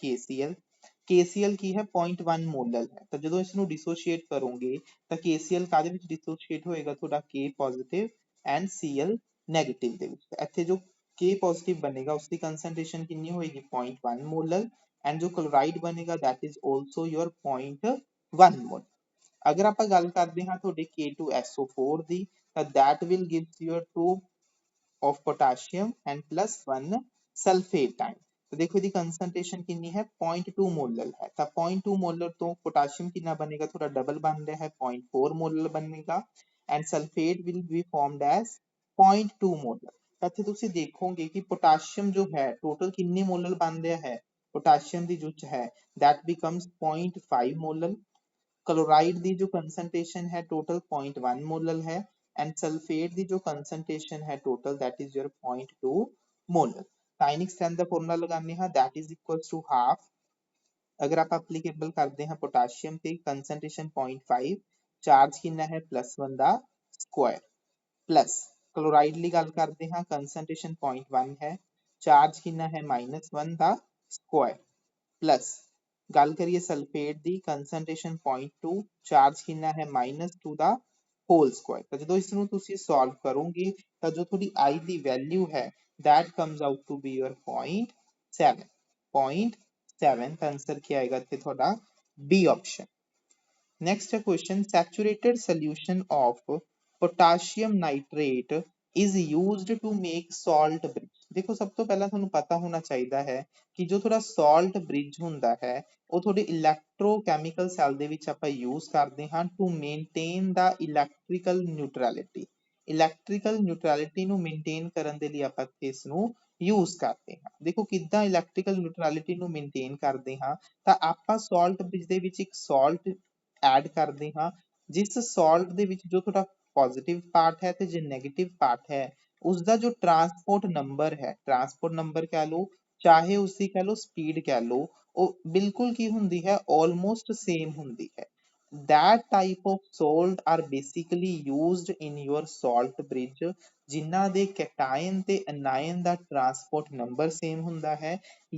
KCl ਕੀ ਹੈ 0.1 ਮੋਲਰ ਹੈ ਤਾਂ ਜਦੋਂ ਇਸ ਨੂੰ ਡਿਸੋਸੀਏਟ ਕਰੋਗੇ ਤਾਂ KCl ਕਾਹਦੇ ਵਿੱਚ ਡਿਸੋਸੀਏਟ ਹੋਏਗਾ ਤੁਹਾਡਾ K positive and Cl negative ਦੇ ਵਿੱਚ ਇੱਥੇ ਜੋ K ਪੋਜ਼ਿਟਿਵ ਬਣੇਗਾ ਉਸ ਦੀ ਕੰਸੈਂਟ੍ਰੇਸ਼ਨ ਕਿੰਨੀ ਹੋਏਗੀ 0.1 ਮੋਲਰ ਐਂਡ ਜੋ ਕਲੋਰਾਈਡ ਬਣੇਗਾ that is also your 0.1 molar ਅਗਰ ਆਪਾਂ ਗੱਲ ਕਰਦੇ ਹਾਂ ਤੁਹਾਡੇ K2SO4 ਦੀ ਤਾਂ that will give you 2 of potassium and plus 1 sulfate ion तो देखो ਇਹਦੀ concentration ਕਿੰਨੀ ਹੈ 0.2 ਮੋਲਰ ਹੈ ਤਾਂ 0.2 ਮੋਲਰ ਤੋਂ potassium ਕਿੰਨਾ ਬਣੇਗਾ ਥੋੜਾ ਡਬਲ ਬਣ ਰਿਹਾ ਹੈ 0.4 ਮੋਲਰ ਬਣੇਗਾ and sulfate will be formed as 0.2 molar ਤਾਂ ਇੱਥੇ ਤੁਸੀਂ ਦੇਖੋਗੇ ਕਿ potassium ਜੋ ਹੈ ਟੋਟਲ ਕਿੰਨੇ ਮੋਲਰ ਬਣ ਰਿਹਾ ਹੈ potassium ਦੀ ਜੋ ਹੈ that becomes 0.5 ਮੋਲਰ क्लोराइड ਦੀ जो concentration है total 0.1 मोलर है and सल्फेट ਦੀ जो concentration है total that is your 0.2 molar ionic strength the formula ਲਗਾਉਂਦੇ ਹਾਂ that is equals to half ਅਗਰ ਆਪਾਂ ਐਪਲੀਕੇਬਲ ਕਰਦੇ ਹਾਂ ਪੋਟਾਸ਼ੀਅਮ ਤੇ concentration 0.5 ਚਾਰਜ ਕਿੰਨਾ ਹੈ +1 ਦਾ ਸਕੁਆਇਰ प्लस क्लोराइड ਲਈ ਗੱਲ ਕਰਦੇ ਹਾਂ concentration 0.1 ਹੈ ਚਾਰਜ ਕਿੰਨਾ ਹੈ -1 ਦਾ ਸਕੁਆਇਰ प्लस ਗੱਲ ਕਰੀਏ ਸਲਫੇਟ ਦੀ concentration 0.2 ਚਾਰਜ ਕਿੰਨਾ ਹੈ -2 ਦਾ ਹੋਲ ਸਕੁਆਇਰ ਤਾਂ ਜਦੋਂ ਇਸ ਨੂੰ ਤੁਸੀਂ ਸੋਲਵ ਕਰੋਗੇ ਤਾਂ ਜੋ ਤੁਹਾਡੀ I ਦੀ ਵੈਲਿਊ ਹੈ that comes out to be your 0.7 0.7 ਤਾਂ ਆਨਸਰ ਕੀ ਆਏਗਾ ਇੱਥੇ ਤੁਹਾਡਾ B option next question saturated solution of potassium nitrate is used to make salt bridge ਦੇਖੋ ਸਭ ਤੋਂ ਪਹਿਲਾਂ ਤੁਹਾਨੂੰ ਪਤਾ ਹੋਣਾ ਚਾਹੀਦਾ ਹੈ ਕਿ ਜੋ ਥੋੜਾ salt bridge ਹੁੰਦਾ ਹੈ ਉਹ ਤੁਹਾਡੇ electrochemical cell ਦੇ ਵਿੱਚ ਆਪਾਂ use ਕਰਦੇ ਹਾਂ to maintain the electrical neutrality electrical neutrality ਨੂੰ maintain ਕਰਨ ਦੇ ਲਈ ਆਪਾਂ ਇਸ ਨੂੰ use ਕਰਦੇ ਹਾਂ ਦੇਖੋ ਕਿੱਦਾਂ electrical neutrality ਨੂੰ maintain ਕਰਦੇ ਹਾਂ ਤਾਂ ਆਪਾਂ salt bridge ਦੇ ਵਿੱਚ ਇੱਕ salt ਐਡ ਕਰਦੇ ਹਾਂ ਜਿਸ salt ਦੇ ਵਿੱਚ ਜੋ ਤੁਹਾਡਾ ਪੋਜ਼ਿਟਿਵ ਪਾਰਟ ਹੈ ਤੇ ਜੋ ਨੈਗੇਟਿਵ ਪਾਰਟ ਹੈ ਉਸਦਾ ਜੋ ਟਰਾਂਸਪੋਰਟ ਨੰਬਰ ਹੈ ਟਰਾਂਸਪੋਰਟ ਨੰਬਰ ਕਹਿ ਲਓ ਚਾਹੇ ਉਸਦੀ ਕਹਿ ਲਓ ਸਪੀਡ ਕਹਿ ਲਓ ਉਹ ਬਿਲਕੁਲ ਕੀ ਹੁੰਦੀ ਹੈ ਆਲਮੋਸਟ ਸੇਮ ਹੁੰਦੀ ਹੈ that type of salt are basically used in your salt bridge ਜਿਨ੍ਹਾਂ ਦੇ ਕੈਟਾਇਨ ਤੇ ਅਨਾਇਨ ਦਾ ਟਰਾਂਸਪੋਰਟ ਨੰਬਰ ਸੇਮ ਹੁੰਦਾ ਹੈ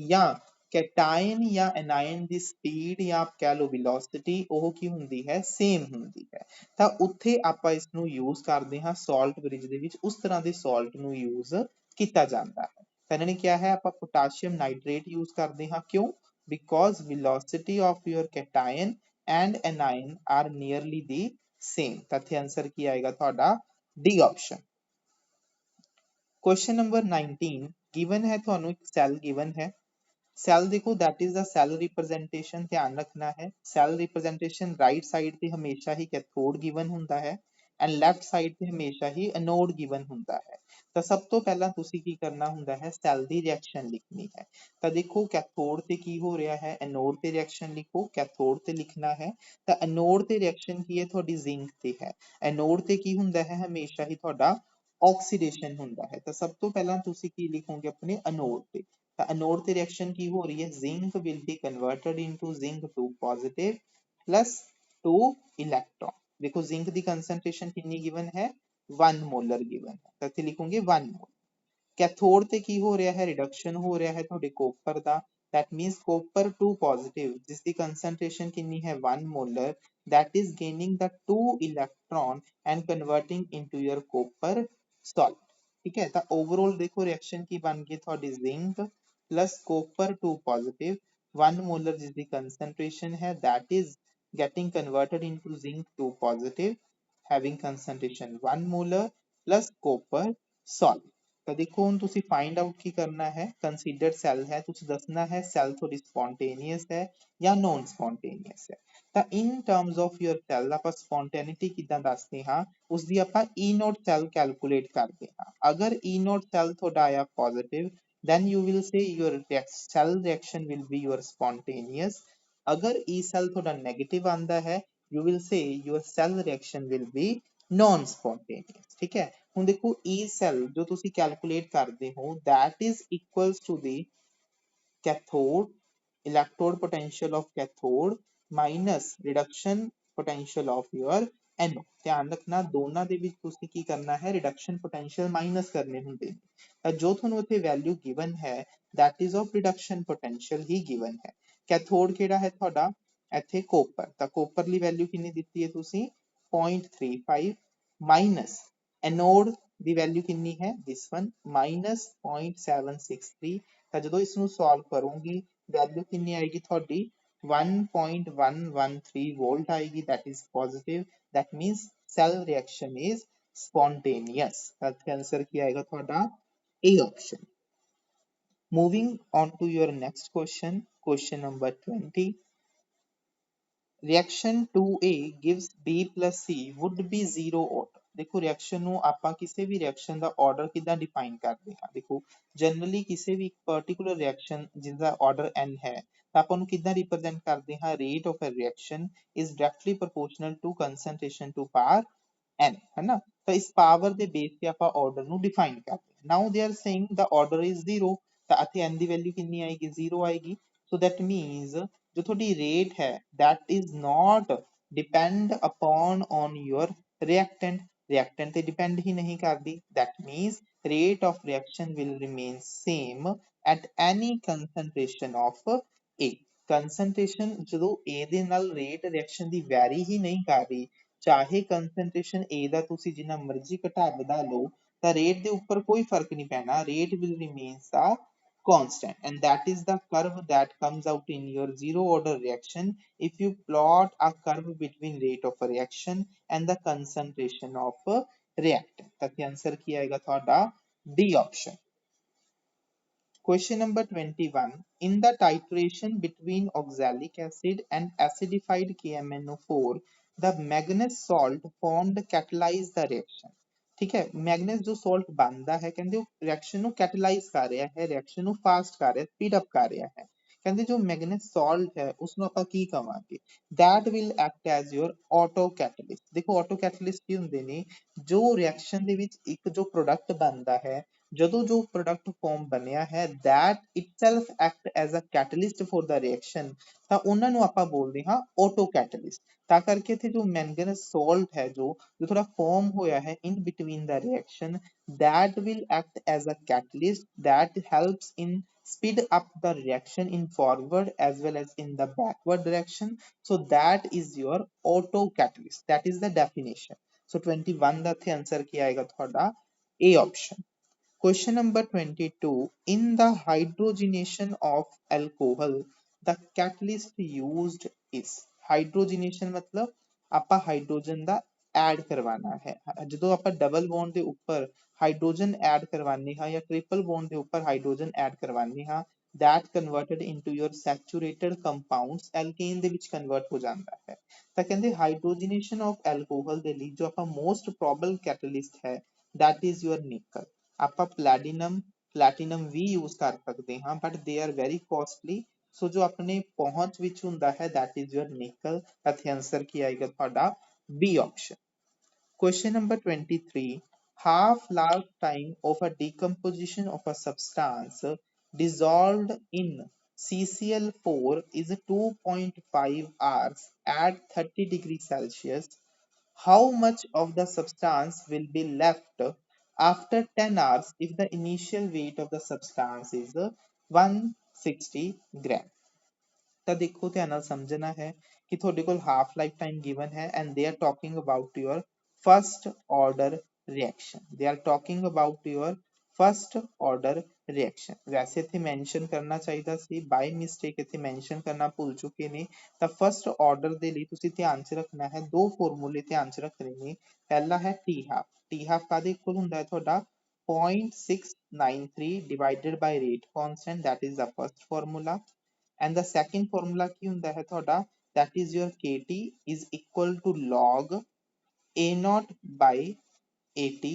ਜਾਂ ਕੈਟਾਇਨ ਜਾਂ ਅਨਾਇਨ ਦੀ ਸਪੀਡ ਜਾਂ ਕਹਿ ਲਓ ਵੈਲੋਸਿਟੀ ਉਹ ਕੀ ਹੁੰਦੀ ਹੈ ਸੇਮ ਹੁੰਦੀ ਹੈ ਤਾਂ ਉੱਥੇ ਆਪਾਂ ਇਸ ਨੂੰ ਯੂਜ਼ ਕਰਦੇ ਹਾਂ ਸਾਲਟ ਬ੍ਰਿਜ ਦੇ ਵਿੱਚ ਉਸ ਤਰ੍ਹਾਂ ਦੇ ਸਾਲਟ ਨੂੰ ਯੂਜ਼ ਕੀਤਾ ਜਾਂਦਾ ਹੈ ਤਾਂ ਇਹਨਾਂ ਨੇ ਕਿਹਾ ਹੈ ਆਪਾਂ ਪੋਟਾਸ਼ੀਅਮ ਨਾਈਟ੍ਰੇਟ ਯੂਜ਼ ਕਰਦੇ ਹਾਂ ਕਿਉਂ because velocity of your cation and anion are nearly the same ਤਾਂ ਇੱਥੇ ਆਨਸਰ ਕੀ ਆਏਗਾ ਤੁਹਾਡਾ D option question number 19 given है ਤੁਹਾਨੂੰ ਇੱਕ ਸੈੱਲ given ਹੈ ਸੈੱਲ ਦੇਖੋ that is the cell representation ਧਿਆਨ ਰੱਖਣਾ ਹੈ ਸੈੱਲ representation ਰਾਈਟ ਸਾਈਡ ਤੇ ਹਮੇਸ਼ਾ ਹੀ ਕੈਥੋਡ given ਹੁੰਦਾ ਹੈ ਐਂਡ ਲੈਫਟ ਸਾਈਡ ਤੇ ਹਮੇਸ਼ਾ ਹੀ ਐਨੋਡ given ਹੁੰਦਾ ਹੈ ਤਾਂ ਸਭ ਤੋਂ ਪਹਿਲਾਂ ਤੁਸੀਂ ਕੀ ਕਰਨਾ ਹੁੰਦਾ ਹੈ, ਸੈੱਲ ਦੀ ਰਿਐਕਸ਼ਨ ਲਿਖਣੀ ਹੈ। ਤਾਂ ਦੇਖੋ ਕੈਥੋਡ ਤੇ ਕੀ ਹੋ ਰਿਹਾ ਹੈ, ਐਨੋਡ ਤੇ ਰਿਐਕਸ਼ਨ ਲਿਖੋ, ਕੈਥੋਡ ਤੇ ਲਿਖਣਾ ਹੈ। ਤਾਂ ਐਨੋਡ ਤੇ ਰਿਐਕਸ਼ਨ ਕੀ ਹੈ, ਤੁਹਾਡੀ ਜ਼ਿੰਕ ਤੇ ਹੈ। ਐਨੋਡ ਤੇ ਕੀ ਹੁੰਦਾ ਹੈ, ਹਮੇਸ਼ਾ ਹੀ ਤੁਹਾਡਾ ਆਕਸੀਡੇਸ਼ਨ ਹੁੰਦਾ ਹੈ। ਤਾਂ ਸਭ ਤੋਂ ਪਹਿਲਾਂ ਤੁਸੀਂ ਕੀ ਲਿਖੋਗੇ ਆਪਣੇ ਐਨੋਡ ਤੇ, ਤਾਂ ਐਨੋਡ ਤੇ ਰਿਐਕਸ਼ਨ ਕੀ ਹੋ ਰਹੀ ਹੈ, zinc will be converted into zinc 2 positive plus 2 ਇਲੈਕਟ੍ਰॉन। देखो जिंक की कंसंट्रेशन कितनी गिवन है, 1 मोलर गिवन है, तो इत्थे लिखोगे 1 मोल। कैथोड ते की हो रहा है, रिडक्शन हो रहा है ਤੁਹਾਡੇ copper the, that means copper 2 positive जिसकी concentration कितनी है 1 molar, that is gaining the 2 electron and converting into your copper salt। ठीक है, ਤਾਂ overall देखो रिएक्शन की बन गई ਤੁਹਾਡੀ zinc plus copper 2 positive 1 molar जिसकी concentration है that is getting converted into zinc 2 positive having concentration 1 molar plus copper salt। ਤਾਂ ਦੇਖੋ ਹੁਣ ਤੁਸੀਂ find out ਕੀ ਕਰਨਾ ਹੈ, considered cell ਹੈ, ਤੁਸੀਂ ਦੱਸਣਾ ਹੈ cell ਤੁਹਾਡੀ spontaneous ਹੈ ਜਾਂ non spontaneous ਹੈ। ਤਾਂ in terms of your cell ਆਪਾਂ spontaneity ਕਿੱਦਾਂ ਦੱਸਦੇ ਹਾਂ, ਉਸਦੀ ਆਪਾਂ E naught cell calculate ਕਰਦੇ ਹਾਂ। ਅਗਰ E naught cell ਤੁਹਾਡਾ ਆਇਆ positive then you will say your cell reaction will be your spontaneous। अगर E cell थोड़ा negative आंदा है you will say your cell reaction will be non spontaneous। ठीक है, ਹੁਣ देखो E cell जो ਤੁਸੀਂ calculate ਕਰਦੇ ਹੋ that is equals to the cathode electrode potential of cathode minus reduction potential of your anode। ਧਿਆਨ ਰੱਖਣਾ ਦੋਨਾਂ ਦੇ ਵਿੱਚ ਤੁਸੀਂ ਕੀ ਕਰਨਾ ਹੈ, reduction potential minus ਕਰਨੇ ਹੁੰਦੇ ਨੇ। ਤਾਂ ਜੋ ਤੁਹਾਨੂੰ ਇੱਥੇ value given ਹੈ that is of reduction potential he given ਹੈ। cathode ਕਿਹੜਾ ਹੈ ਤੁਹਾਡਾ, ਇੱਥੇ copper, ਤਾਂ copper ਲਈ value ਕਿੰਨੀ ਦਿੱਤੀ ਹੈ ਤੁਸੀਂ 0.35 minus anode ਦੀ value ਕਿੰਨੀ ਹੈ this one minus 0.763। ਤਾਂ ਜਦੋਂ ਇਸ ਨੂੰ ਸੋਲਵ ਕਰੋਗੇ ਵੈਲਿਊ ਕਿੰਨੀ ਆਏਗੀ ਤੁਹਾਡੀ 1.113 ਵੋਲਟ ਆਏਗੀ, that is positive, that means cell reaction is spontaneous। ਤਾਂ ਇੱਥੇ ਆਂਸਰ ਕੀ ਆਏਗਾ ਤੁਹਾਡਾ A option। Moving on to your next question, question number 20। reaction 2A gives B plus C would be zero order। ਦੇਖੋ reaction ਨੂੰ ਆਪਾਂ ਕਿਸੇ ਵੀ ਰਿਐਕਸ਼ਨ ਦਾ ਆਰਡਰ ਕਿੱਦਾਂ ਡਿਫਾਈਨ ਕਰਦੇ ਹਾਂ, ਦੇਖੋ ਜਨਰਲੀ ਕਿਸੇ ਵੀ ਪਾਰਟਿਕੂਲਰ ਰਿਐਕਸ਼ਨ ਜਿਹਦਾ ਆਰਡਰ n ਹੈ ਤਾਂ ਆਪਾਂ ਉਹਨੂੰ ਕਿੱਦਾਂ ਰਿਪਰੈਜ਼ੈਂਟ ਕਰਦੇ ਹਾਂ, rate of a reaction is directly proportional to concentration to power n है ना। तो इस पावर ਦੇ ਬੇਸ ਤੇ ਆਪਾਂ ਆਰਡਰ ਨੂੰ ਡਿਫਾਈਨ ਕਰਦੇ ਹਾਂ। Now they are saying that order is 0, ਤਾਂ ਇੱਥੇ n ਦੀ ਵੈਲਿਊ ਕਿੰਨੀ ਆਏਗੀ 0 ਆਏਗੀ। ਸੋ ਦੈਟ ਮੀਨਸ ਜੋ ਤੁਹਾਡੀ ਰੇਟ ਹੈ that is not depend upon on your reactant, reactant ਤੇ depend ਹੀ ਨਹੀਂ ਕਰਦੀ, that means rate of reaction will remain same at any concentration of A। concentration ਜਦੋਂ A ਦੇ ਨਾਲ rate reaction ਦੀ vary ਹੀ ਨਹੀਂ ਕਰ ਰਹੀ, ਚਾਹੇ concentration A ਦਾ ਤੁਸੀਂ ਜਿੰਨਾ ਮਰਜ਼ੀ ਘਟਾ ਵਧਾ ਲਓ ਤਾਂ rate ਦੇ ਉੱਪਰ ਕੋਈ ਫਰਕ ਨਹੀਂ ਪੈਣਾ, rate will remain the constant and that is the curve that comes out in your zero order reaction if you plot a curve between rate of a reaction and the concentration of a reactant। ਤਾਂ ਕੀ answer ਕੀ ਆਏਗਾ ਤੁਹਾਡਾ D option। Question number 21। In the titration between oxalic acid and acidified KMnO4 the manganese salt formed catalyze the reaction। ठीक है, मैग्नेस जो salt बनता है कहते reaction ਨੂੰ ਕੈਟਾਲਾਈਜ਼ ਕਰ ਰਿਹਾ ਹੈ, ਰਿਐਕਸ਼ਨ ਨੂੰ ਫਾਸਟ ਕਰ ਰਿਹਾ, ਸਪੀਡ ਅਪ ਕਰ ਰਿਹਾ ਹੈ। ਕਹਿੰਦੇ ਜੋ ਮੈਗਨੇਸ ਸਾਲਟ ਹੈ ਉਸ ਨੂੰ ਆਪਾਂ ਕੀ ਕਵਾਂਗੇ, that will act as your auto catalyst। ਦੇਖੋ auto catalyst ਕੀ ਹੁੰਦੇ ਨੇ, ਜੋ ਰਿਐਕਸ਼ਨ ਦੇ ਵਿੱਚ ਇੱਕ ਜੋ ਪ੍ਰੋਡਕਟ ਬਣਦਾ ਹੈ, ਜਦੋਂ ਜੋ ਪ੍ਰੋਡਕਟ ਫਾਰਮ ਬਣਿਆ ਹੈ that itself act as a catalyst for the reaction, ਤਾਂ ਉਹਨਾਂ ਨੂੰ ਆਪਾਂ ਬੋਲਦੇ ਹਾਂ auto catalyst। ਤਾਂ ਕਰਕੇ ਇੱਥੇ ਜੋ ਮੈਂਗਨਸ ਸਾਲਟ ਹੈ ਜੋ ਥੋੜਾ ਫਾਰਮ ਹੋਇਆ ਹੈ in between the reaction that will act as a catalyst that helps in speed up the reaction in forward as well as in the backward direction। So that is your auto catalyst, that is the definition। So 21 ਦਾ ਇੱਥੇ answer ਕੀ ਆਏਗਾ ਤੁਹਾਡਾ A option। Question number 22। In the hydrogenation of alcohol the catalyst used is। hydrogenation मतलब ਆਪਾਂ hydrogen ਦਾ add ਕਰਵਾਣਾ ਹੈ, ਜਦੋਂ ਆਪਾਂ double bond ਦੇ ਉੱਪਰ ਹਾਈਡਰੋਜਨ ਐਡ ਕਰਵਾਉਂਦੇ ਹਾਂ ਜਾਂ ਟ੍ਰਿਪਲ ਬੌਂਡ ਦੇ ਉੱਪਰ ਹਾਈਡਰੋਜਨ ਐਡ ਕਰਵਾਉਂਦੇ ਹਾਂ that converted into your saturated compounds alkane ਦੇ ਵਿੱਚ ਕਨਵਰਟ ਹੋ ਜਾਂਦਾ ਹੈ। ਤਾਂ ਕਹਿੰਦੇ ਹਾਈਡਰੋਜਨੇਸ਼ਨ ਆਫ ਐਲਕੋਹਲ ਦੇ ਲਈ ਜੋ ਆਪਾਂ ਮੋਸਟ ਪ੍ਰੋਬਲ ਕੈਟਲਿਸਟ ਹੈ that is your nickel। ਆਪਾਂ platinum ਵੀ यूज कर सकते हाँ, but they are very costly। सो जो अपने पहुंच विच हुंदा है that is your nickel। ਇੱਥੇ आंसर ਕੀ ਆਏਗਾ ਤੁਹਾਡਾ B option। Question number 23, half lifetime of a decomposition of a substance dissolved in CCl4 is 2.5 hours at 30 degrees Celsius। How much of the substance will be left after 10 hours if the initial weight of the substance is 160 gram? ਤਾਂ ਦੇਖੋ ਧਿਆਨ ਨਾਲ ਸਮਝਣਾ ਹੈ ਕਿ ਤੁਹਾਡੇ ਕੋਲ half life time given ਹੈ and they are talking about your first order reaction. They are talking about your first order reaction. ਵੈਸੇ ਇੱਥੇ ਮੈਂਸ਼ਨ ਕਰਨਾ ਚਾਹੀਦਾ ਸੀ, ਬਾਈ ਮਿਸਟੇਕ ਇੱਥੇ ਮੈਂਸ਼ਨ ਕਰਨਾ ਭੁੱਲ ਚੁੱਕੇ ਨੇ। ਤਾਂ ਫਸਟ ਆਰਡਰ ਦੇ ਲਈ ਤੁਸੀਂ ਧਿਆਨ 'ਚ ਰੱਖਣਾ ਹੈ, ਦੋ ਫਾਰਮੂਲੇ ਧਿਆਨ 'ਚ ਰੱਖਣੇ ਨੇ। ਪਹਿਲਾ ਹੈ ਟੀ ਹਾਫ। ਟੀ ਹਾਫ ਕਾਹਦੇ ਇਕੁਅਲ ਹੁੰਦਾ ਹੈ ਤੁਹਾਡਾ 0.693 divided by rate constant, that is the first formula। and the second formula ਕੀ ਹੁੰਦਾ ਹੈ ਤੁਹਾਡਾ that is your kt is equal to log a naught by 80।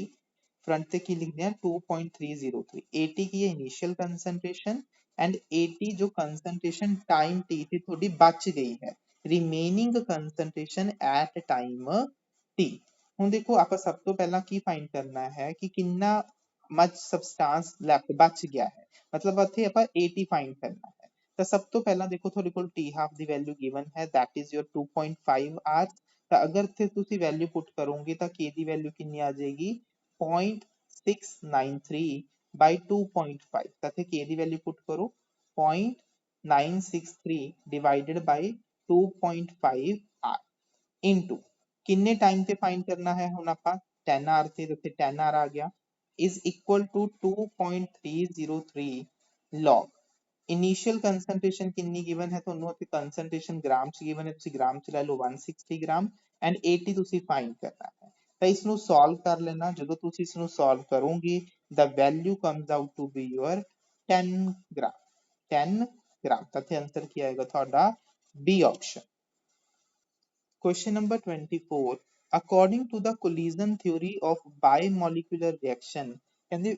front ਤੇ ਕੀ ਲਿਖਦੇ ਆ 2.303। 80 ਕੀ ਹੈ ਇਨੀਸ਼ੀਅਲ concentration and 80 ਜੋ concentration time t ਤੇ ਤੁਹਾਡੀ ਬਚ ਗਈ ਹੈ, remaining concentration at time t। ਹੁਣ ਦੇਖੋ ਆਪਾਂ ਸਭ ਤੋਂ ਪਹਿਲਾਂ ਕੀ ਫਾਈਂਡ ਕਰਨਾ ਹੈ ਕਿ ਕਿੰਨਾ much substance left ਬਚ ਗਿਆ ਹੈ, ਮਤਲਬ ਇੱਥੇ ਆਪਾਂ 80 ਫਾਈਂਡ ਕਰਨਾ ਹੈ। ਤਾਂ ਸਭ ਤੋਂ ਪਹਿਲਾਂ ਦੇਖੋ ਤੁਹਾਡੇ ਕੋਲ ਟੀ ਹਾਫ ਦੀ ਵੈਲਿਊ ਗਿਵਨ ਹੈ that is your 2.5 hours। ਤਾਂ ਅਗਰ ਇੱਥੇ ਤੁਸੀਂ ਵੈਲਿਊ ਪੁੱਟ ਕਰੋਗੇ ਤਾਂ k ਦੀ ਵੈਲਿਊ ਕਿੰਨੀ ਆ ਜਾਏਗੀ 0.693 by 2.5। ਤਾਂ ਇੱਥੇ k ਦੀ ਵੈਲਿਊ ਪੁੱਟ ਕਰੋ 0.963 divided by 2.5 r into ਕਿੰਨੇ ਟਾਈਮ ਤੇ ਫਾਈਂਡ ਕਰਨਾ ਹੈ ਹੁਣ ਆਪਾਂ 10 ਆਰ ਤੇ, ਇੱਥੇ 10 ਆਰ ਆ ਗਿਆ is equal to 2.303 log initial concentration ਕਿੰਨੀ ਗਿਵਨ ਹੈ ਤੁਹਾਨੂੰ, ਅਤੇ concentration ਗ੍ਰਾਮ ਚ ਗਿਵਨ ਹੈ, ਤੁਸੀਂ ਗ੍ਰਾਮ ਚ ਲੈ ਲਓ 160 ਗ੍ਰਾਮ ਐਂਡ 80 ਤੁਸੀਂ ਫਾਈਂਡ ਕਰਨਾ ਹੈ। ਤਾਂ ਇਸ ਨੂੰ ਸੋਲਵ ਕਰ ਲੈਣਾ, ਜਦੋਂ ਤੁਸੀਂ ਇਸ ਨੂੰ ਸੋਲਵ ਕਰੋਗੇ the value comes out to be your 10 gram 10 gram. ਤਾਂ ਇੱਥੇ ਆਨਸਰ ਕੀ ਆਏਗਾ ਤੁਹਾਡਾ B option। Question number 24, according to the collision theory of bimolecular reaction ਕਹਿੰਦੇ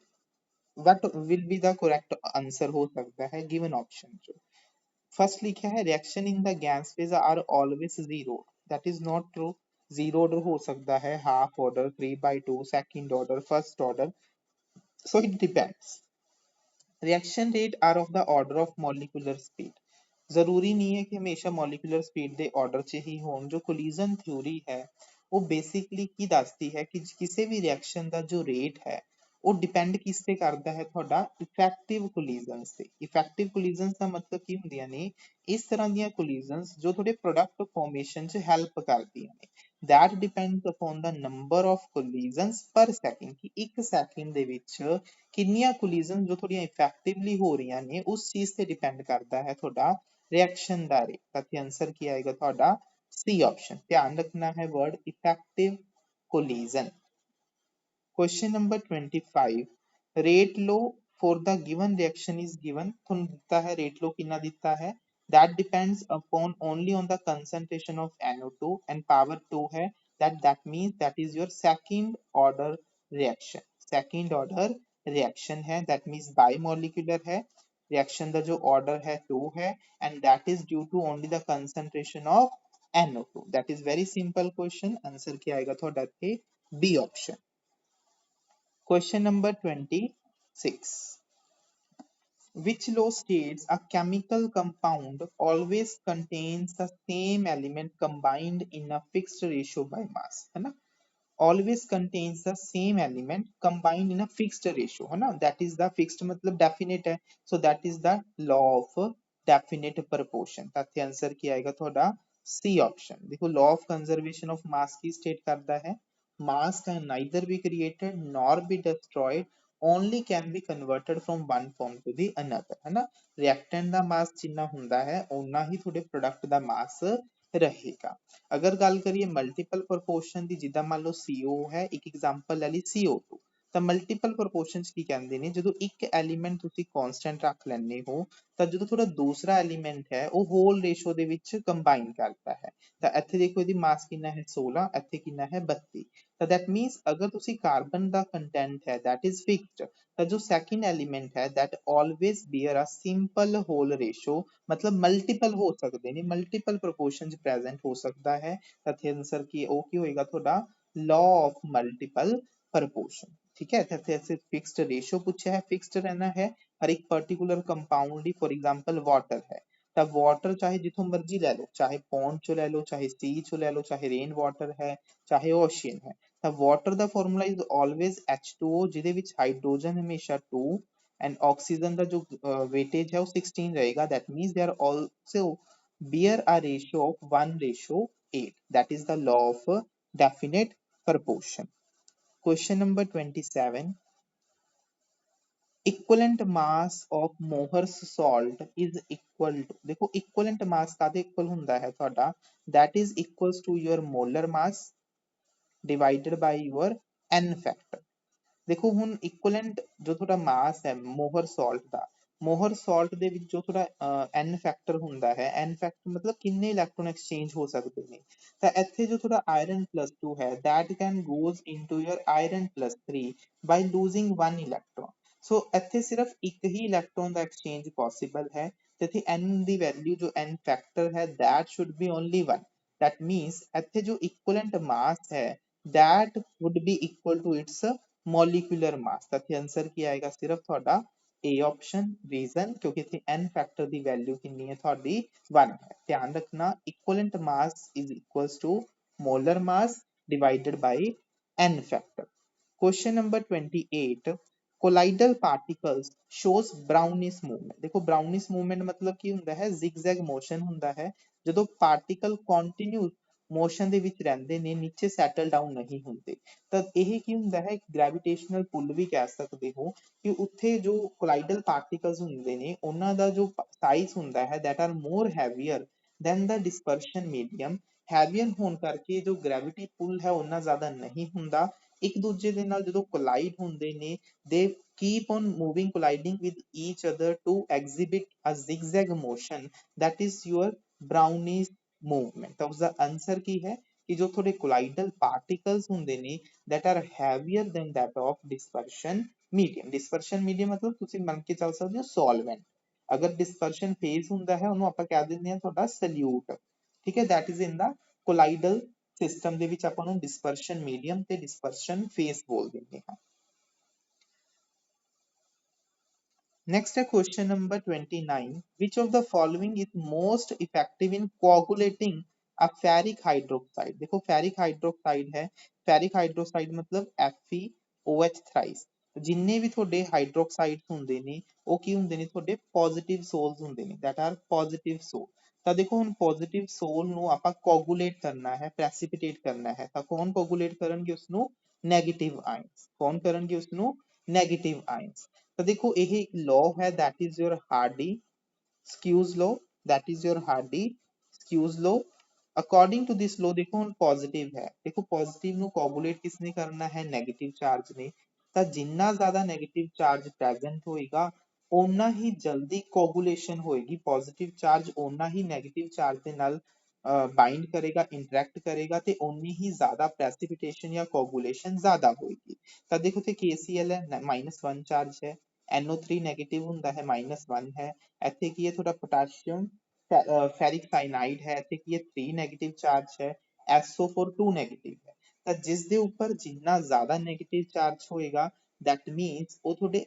what will be the correct answer ਹੋ ਸਕਦਾ ਹੈ given option ਚੋਂ। ਫਸਟ ਲਿਖਿਆ ਹੈ reaction in the gas phase are always zero, that is not true। zero order ਹੋ ਸਕਦਾ ਹੈ, half order, 3/2, second order, first order, so it depends। reaction rate are of the order of molecular speed। ਜ਼ਰੂਰੀ ਨਹੀਂ ਹੈ ਕਿ ਹਮੇਸ਼ਾ molecular speed ਦੇ order 'ਚ ਹੀ ਹੋਣ। ਜੋ collision theory ਹੈ ਉਹ basically ਕੀ ਦੱਸਦੀ ਹੈ ਕਿ ਕਿਸੇ ਵੀ reaction ਦਾ ਜੋ rate ਹੈ ਉਹ depend ਕਿਸ ਤੇ ਕਰਦਾ ਹੈ ਤੁਹਾਡਾ effective collisions ਤੇ। effective collisions ਦਾ ਮਤਲਬ ਕੀ ਹੁੰਦੀਆਂ ਨੇ, ਇਸ ਤਰ੍ਹਾਂ ਦੀਆਂ collisions ਜੋ ਤੁਹਾਡੇ product formation 'ਚ help ਕਰਦੀਆਂ ਨੇ। that depends upon the number of collisions per second ਕਿ ਇੱਕ second ਦੇ ਵਿੱਚ ਕਿੰਨੀਆਂ collisions ਜੋ ਤੁਹਾਡੀਆਂ effectively ਹੋ ਰਹੀਆਂ ਨੇ ਉਸ ਚੀਜ਼ ਤੇ depend ਕਰਦਾ ਹੈ ਤੁਹਾਡਾ reaction ਦਾ rate। ਤਾਂ ਇੱਥੇ answer ਕੀ ਆਏਗਾ ਤੁਹਾਡਾ C option। ਧਿਆਨ ਰੱਖਣਾ ਹੈ word effective collision। Question number 25, rate law for the given reaction is given। ਤੁਹਾਨੂੰ ਦਿੱਤਾ ਹੈ rate law ਕਿੰਨਾ ਦਿੱਤਾ ਹੈ, that depends upon only on the concentration of NO2 and power 2 है, that means that is your second order reaction। second order reaction है, that means bimolecular है, reaction ਦਾ जो order है 2 है and that is due to only the concentration of NO2। that is very simple question। answer ਕੀ ਆਏਗਾ ਤੁਹਾਡਾ ਇੱਥੇ B option। Question number 26, which law states a chemical compound always contains the same element combined in a fixed ratio by mass, है ना। always contains the same element combined in a fixed ratio, है ना। that is the fixed मतलब definite है, so that is the law of definite proportion। ਤਾਂ ਇੱਥੇ answer ਕੀ ਆਏਗਾ ਤੁਹਾਡਾ C option। देखो law of conservation of mass की state करता है mass can neither be created nor be destroyed, only can be converted from one form to the another, है ना। reactant ਦਾ mass ਜਿੰਨਾ ਹੁੰਦਾ ਹੈ ਉਨਾ ਹੀ ਤੁਹਾਡੇ product ਦਾ mass ਰਹੇਗਾ। ਅਗਰ ਗੱਲ ਕਰੀਏ multiple proportion ਦੀ, ਜਿੱਦਾਂ ਮੰਨ ਲਓ CO ਹੈ, ਇੱਕ example ਲੈ ਲਈ CO2। ਤਾਂ ਮਲਟੀਪਲ ਪ੍ਰੋਪੋਰਸ਼ਨ ਕੀ ਕਹਿੰਦੇ ਨੇ, ਜਦੋਂ ਇੱਕ ਐਲੀਮੈਂਟ ਤੁਸੀਂ ਕਨਸਟੈਂਟ ਰੱਖ ਲੈਂਦੇ ਹੋ ਤਾਂ ਜਦੋਂ ਤੁਹਾਡਾ ਦੂਸਰਾ ਐਲੀਮੈਂਟ ਹੈ ਉਹ ਹੋਲ ਰੇਸ਼ੋ ਦੇ ਵਿੱਚ ਕੰਬਾਈਨ ਕਰਦਾ ਹੈ। ਤਾਂ ਇੱਥੇ ਦੇਖੋ ਇਹਦੀ ਮਾਸ ਕਿੰਨਾ ਹੈ 16, ਇੱਥੇ ਕਿੰਨਾ ਹੈ 32। ਤਾਂ ਦੈਟ ਮੀਨਸ ਅਗਰ ਤੁਸੀਂ ਕਾਰਬਨ ਦਾ ਕੰਟੈਂਟ ਹੈ that is fixed, ਤਾਂ ਜੋ ਸੈਕਿੰਡ ਐਲੀਮੈਂਟ ਹੈ that always bear a simple whole ratio, ਮਤਲਬ ਮਲਟੀਪਲ ਹੋ ਸਕਦੇ ਨੇ, ਮਲਟੀਪਲ ਪ੍ਰੋਪੋਰਸ਼ਨ ਪ੍ਰੈਜ਼ੈਂਟ ਹੋ ਸਕਦਾ ਹੈ। ਤਾਂ ਇੱਥੇ ਆਨਸਰ ਕੀ ਉਹ ਕੀ ਹੋਏਗਾ ਤੁਹਾਡਾ law of multiple proportion। ठीक है, ऐसे फिक्स्ड रेशियो पूछा है, फिक्स्ड रहना है हर एक particular compound the, for example water है ਤਾਂ वाटर ਚਾਹੇ ਜਿੱਥੋਂ ਮਰਜ਼ੀ ਲੈ ਲਓ, ਚਾਹੇ ਪੌਂਡ ਚੋਂ ਲੈ ਲਓ, ਚਾਹੇ ਸੀ ਚੋਂ ਲੈ ਲਓ, ਚਾਹੇ ਰੇਨ ਵਾਟਰ ਹੈ, ਚਾਹੇ ਓਸ਼ੀਅਨ ਹੈ। ਤਾਂ water the formula is always H2O, ਜਿਹਦੇ ਵਿੱਚ ਹਾਈਡਰੋਜਨ ਹਮੇਸ਼ਾ 2 ਐਂਡ ਆਕਸੀਜਨ ਦਾ ਜੋ weightage ਹੈ ਉਹ 16 ਰਹੇਗਾ। that means they are also bear a ratio of 1:8, that is the law of definite proportion। Question number 27, equivalent mass of Mohrs salt is equal to, देखो equivalent mass कादे equal ਹੁੰਦਾ ਹੈ ਤੁਹਾਡਾ, that is equals to your molar mass divided by your n factor। ਦੇਖੋ ਹੁਣ equivalent ਜੋ ਤੁਹਾਡਾ ਮਾਸ ਹੈ ਮੋਹਰ ਸਾਲਟ ਦਾ, ਮੋਹਰ ਸਾਲਟ ਦੇ ਵਿੱਚ ਜੋ ਤੁਹਾਡਾ n ਫੈਕਟਰ ਹੁੰਦਾ ਹੈ, n ਫੈਕਟਰ ਮਤਲਬ ਕਿੰਨੇ ਇਲੈਕਟ੍ਰੋਨ ਐਕਸਚੇਂਜ ਹੋ ਸਕਦੇ ਨੇ। ਤਾਂ ਇੱਥੇ ਜੋ ਤੁਹਾਡਾ ਆਇਰਨ +2 ਹੈ that can goes into your iron +3 by losing 1 electron। ਸੋ ਇੱਥੇ ਸਿਰਫ ਇੱਕ ਹੀ ਇਲੈਕਟ੍ਰੋਨ ਦਾ ਐਕਸਚੇਂਜ ਪੋਸੀਬਲ ਹੈ, ਤੇ ਇੱਥੇ n ਦੀ ਵੈਲਿਊ ਜੋ n ਫੈਕਟਰ ਹੈ that should be only 1। that means ਇੱਥੇ ਜੋ ਇਕੁਇਵਲੈਂਟ ਮਾਸ ਹੈ that would be equal to its molecular mass. ਤਾਂ ਇੱਥੇ ਆਨਸਰ ਕੀ ਆਏਗਾ ਸਿਰਫ ਤੁਹਾਡਾ A ਆਪਸ਼ਨ। ਰੀਜ਼ਨ ਕਿਉਂਕਿ ਇੱਥੇ n ਫੈਕਟਰ ਦੀ ਵੈਲਿਊ ਕਿੰਨੀ ਹੈ ਤੁਹਾਡੀ 1 ਹੈ। ਧਿਆਨ ਰੱਖਣਾ equivalent mass is equals to molar mass divided by n factor. Question number 28, colloidal particles shows brownish movement। देखो brownish movement मतलब ਕੀ ਹੁੰਦਾ ਹੈ, zigzag motion ਹੁੰਦਾ ਹੈ, ਜਦੋਂ ਪਾਰਟੀਕਲ ਕੰਟੀਨਿਊ ਮੋਸ਼ਨ ਦੇ ਵਿੱਚ ਰਹਿੰਦੇ ਨੇ, ਨੀਚੇ ਸੈਟਲ ਡਾਊਨ ਨਹੀਂ ਹੁੰਦੇ। ਤਾਂ ਇਹ ਕੀ ਹੁੰਦਾ ਹੈ, ਗ੍ਰੈਵਿਟੇਸ਼ਨਲ ਪੁੱਲ ਵੀ ਕਹਿ ਸਕਦੇ ਹੋ ਕਿ ਉੱਥੇ ਜੋ ਕੋਲਾਈਡਲ ਪਾਰਟੀਕਲਸ ਹੁੰਦੇ ਨੇ ਉਹਨਾਂ ਦਾ ਜੋ ਸਾਈਜ਼ ਹੁੰਦਾ ਹੈ that are more heavier than the dispersion medium। ਹੈਵੀਅਰ ਹੋਣ ਕਰਕੇ ਜੋ ਗ੍ਰੈਵਿਟੀ ਪੁੱਲ ਹੈ ਉਹਨਾਂ ਜ਼ਿਆਦਾ ਨਹੀਂ ਹੁੰਦਾ, ਇੱਕ ਦੂਜੇ ਦੇ ਨਾਲ ਜਦੋਂ ਕੋਲਾਈਡ ਹੁੰਦੇ ਨੇ they keep on moving colliding with each other to exhibit a zigzag motion, that is your brownish movement। ਤਾਂ ਉਸਦਾ ਆਨਸਰ ਕੀ ਹੈ ਕਿ ਜੋ ਤੁਹਾਡੇ ਕੋਲਾਈਡਲ ਪਾਰਟੀਕਲਸ ਹੁੰਦੇ ਨੇ that are heavier than that of dispersion medium। dispersion medium ਮਤਲਬ ਤੁਸੀਂ ਮੰਨ ਕੇ ਚੱਲ ਸਕਦੇ ਹੋ solvent। ਅਗਰ dispersion phase ਹੁੰਦਾ ਹੈ ਉਹਨੂੰ ਆਪਾਂ ਕਹਿ ਦਿੰਦੇ ਹਾਂ ਤੁਹਾਡਾ solute। ਠੀਕ ਹੈ, that is in the colloidal system ਦੇ ਵਿੱਚ ਆਪਾਂ ਨੂੰ dispersion medium ਤੇ dispersion phase ਬੋਲ ਦਿੰਦੇ ਹਾਂ। Next है question number 29, which of the following is most effective in coagulating a ferric hydroxide। देखो ferric hydroxide है, ferric hydroxide मतलब FeOH thrice। ਜਿੰਨੇ ਵੀ ਤੁਹਾਡੇ ਹਾਈਡਰੋਕਸਾਈਡ ਹੁੰਦੇ ਨੇ ਉਹ ਕੀ ਹੁੰਦੇ ਨੇ ਤੁਹਾਡੇ ਪੋਜ਼ਿਟਿਵ ਸੋਲਸ ਹੁੰਦੇ ਨੇ that are positive soul। ਤਾਂ ਦੇਖੋ ਹੁਣ ਪੋਜ਼ਿਟਿਵ ਸੋਲ ਨੂੰ ਆਪਾਂ ਕੋਗੂਲੇਟ ਕਰਨਾ ਹੈ, ਪ੍ਰੈਸਿਪਿਟੇਟ ਕਰਨਾ ਹੈ, ਤਾਂ ਕੌਣ ਕੋਗੂਲੇਟ ਕਰਨਗੇ ਉਸਨੂੰ, ਨੈਗੇਟਿਵ ਆਇਨਸ। ਕੌਣ ਕਰਨਗੇ ਉਸਨੂੰ, ਨੈਗੇਟਿਵ ਆਇਨਸ। ਤਾਂ ਦੇਖੋ ਇਹ ਇੱਕ law ਹੈ that is your Hardy Squeeze law, that is your Hardy Squeeze law। According to this law ਦੇਖੋ ਹੁਣ ਪੋਜ਼ਿਟਿਵ ਹੈ, ਦੇਖੋ ਪੋਜ਼ਿਟਿਵ ਨੂੰ ਕੋਗੂਲੇਟ ਕਿਸਨੇ ਕਰਨਾ ਹੈ, ਨੈਗੇਟਿਵ ਚਾਰਜ ਨੇ। ਤਾਂ ਜਿੰਨਾ ਜ਼ਿਆਦਾ ਨੈਗੇਟਿਵ ਚਾਰਜ ਪ੍ਰੈਜ਼ੈਂਟ ਹੋਏਗਾ ਓਨਾ ਹੀ ਜਲਦੀ ਕੋਗੂਲੇਸ਼ਨ ਹੋਏਗੀ, ਪੋਜ਼ਿਟਿਵ ਚਾਰਜ ਓਨਾ ਹੀ ਨੈਗੇਟਿਵ ਚਾਰਜ ਦੇ ਨਾਲ ਬਾइंड करेगा, इंटरेक्ट करेगा ਤੇ ਓਨੀ ਹੀ ਜ਼ਿਆਦਾ ਪ੍ਰੈਸਿਪਿਟੇਸ਼ਨ ਜਾਂ ਕੋਗੂਲੇਸ਼ਨ ਜ਼ਿਆਦਾ ਹੋਏਗੀ। ਤਾਂ ਦੇਖੋ ਤੇ KCl ਹੈ -1 ਚਾਰਜ ਹੈ, NO3 ਨੈਗੇਟਿਵ ਹੁੰਦਾ ਹੈ -1 ਹੈ, ਇੱਥੇ ਕੀ ਹੈ ਤੁਹਾਡਾ ਪੋਟਾਸ਼ੀਅਮ ਫੈਰਿਕ ਸਾइनाइड ਹੈ, ਇੱਥੇ ਕੀ ਹੈ 3 ਨੈਗੇਟਿਵ ਚਾਰਜ ਹੈ, SO4 2 ਨੈਗੇਟਿਵ ਹੈ। ਤਾਂ ਜਿਸ ਦੇ ਉੱਪਰ ਜਿੰਨਾ ਜ਼ਿਆਦਾ ਨੈਗੇਟਿਵ ਚਾਰਜ ਹੋਏਗਾ that means ਉਹ ਤੁਹਾਡੇ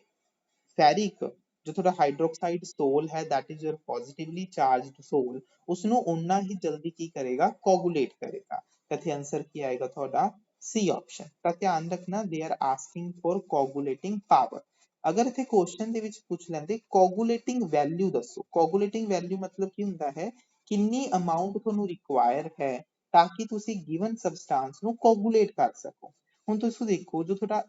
ਫੈਰਿਕ ਜੋ ਤੁਹਾਡਾ ਹਾਈਡਰੋਕਸਾਈਡ ਸੋਲ ਹੈ that is your positively charged soul, ਉਸਨੂੰ ਓਨਾ ਹੀ ਜਲਦੀ ਕੀ ਕਰੇਗਾ, ਕੋਗੂਲੇਟ ਕਰੇਗਾ। ਤਾਂ ਇੱਥੇ ਆਨਸਰ ਕੀ ਆਏਗਾ ਤੁਹਾਡਾ C ਆਪਸ਼ਨ। ਤਾਂ ਧਿਆਨ ਰੱਖਣਾ they are asking for coagulating power। ਅਗਰ ਇੱਥੇ ਕੁਐਸਚਨ ਦੇ ਵਿੱਚ ਪੁੱਛ ਲੈਂਦੇ ਕੋਗੂਲੇਟਿੰਗ ਵੈਲਿਊ ਦੱਸੋ, ਕੋਗੂਲੇਟਿੰਗ ਵੈਲਿਊ ਮਤਲਬ ਕੀ ਹੁੰਦਾ ਹੈ, ਕਿੰਨੀ ਅਮਾਉਂਟ ਤੁਹਾਨੂੰ ਰਿਕੁਆਇਰ ਹੈ ਤਾਂ ਕਿ ਤੁਸੀਂ ਗਿਵਨ ਸਬਸਟੈਂਸ ਨੂੰ ਕੋਗੂਲੇਟ ਕਰ ਸਕੋ। ਹੁਣ ਤੁਸੀਂ ਦੇਖੋ ਜੋ ਤੁਹਾਡਾ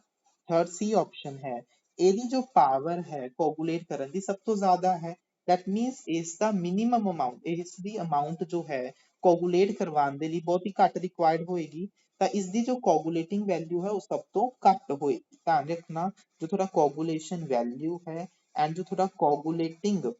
ਥਰਡ C ਆਪਸ਼ਨ ਹੈ ਇਹਦੀ ਜੋ ਪਾਵਰ ਹੈ ਕੋਗੂਲੇਟ ਕਰਨ ਦੀ ਸਭ ਤੋਂ ਜ਼ਿਆਦਾ ਹੈ, that means ਇਸ ਦਾ ਮਿਨੀਮਮ ਅਮਾਉਂਟ, ਇਸ ਦੀ ਅਮਾਉਂਟ ਜੋ ਹੈ ਕੋਗੂਲੇਟ ਕਰਵਾਉਣ ਦੇ ਲਈ ਬਹੁਤ ਹੀ ਘੱਟ ਰਿਕੁਆਇਰਡ ਹੋਏਗੀ, ਤਾਂ ਇਸ ਦੀ ਜੋ ਕੋਗੂਲੇਟਿੰਗ ਵੈਲਿਊ ਹੈ ਉਹ ਸਭ ਤੋਂ ਘੱਟ ਹੋਏਗੀ। ਧਿਆਨ ਰੱਖਣਾ, ਜੋ ਤੁਹਾਡਾ ਕੋਗੂਲੇਸ਼ਨ ਵੈਲਿਊ ਹੈ ਐਂਡ ਜੋ ਤੁਹਾਡਾ ਕੋਗੂਲੇਟਿੰਗ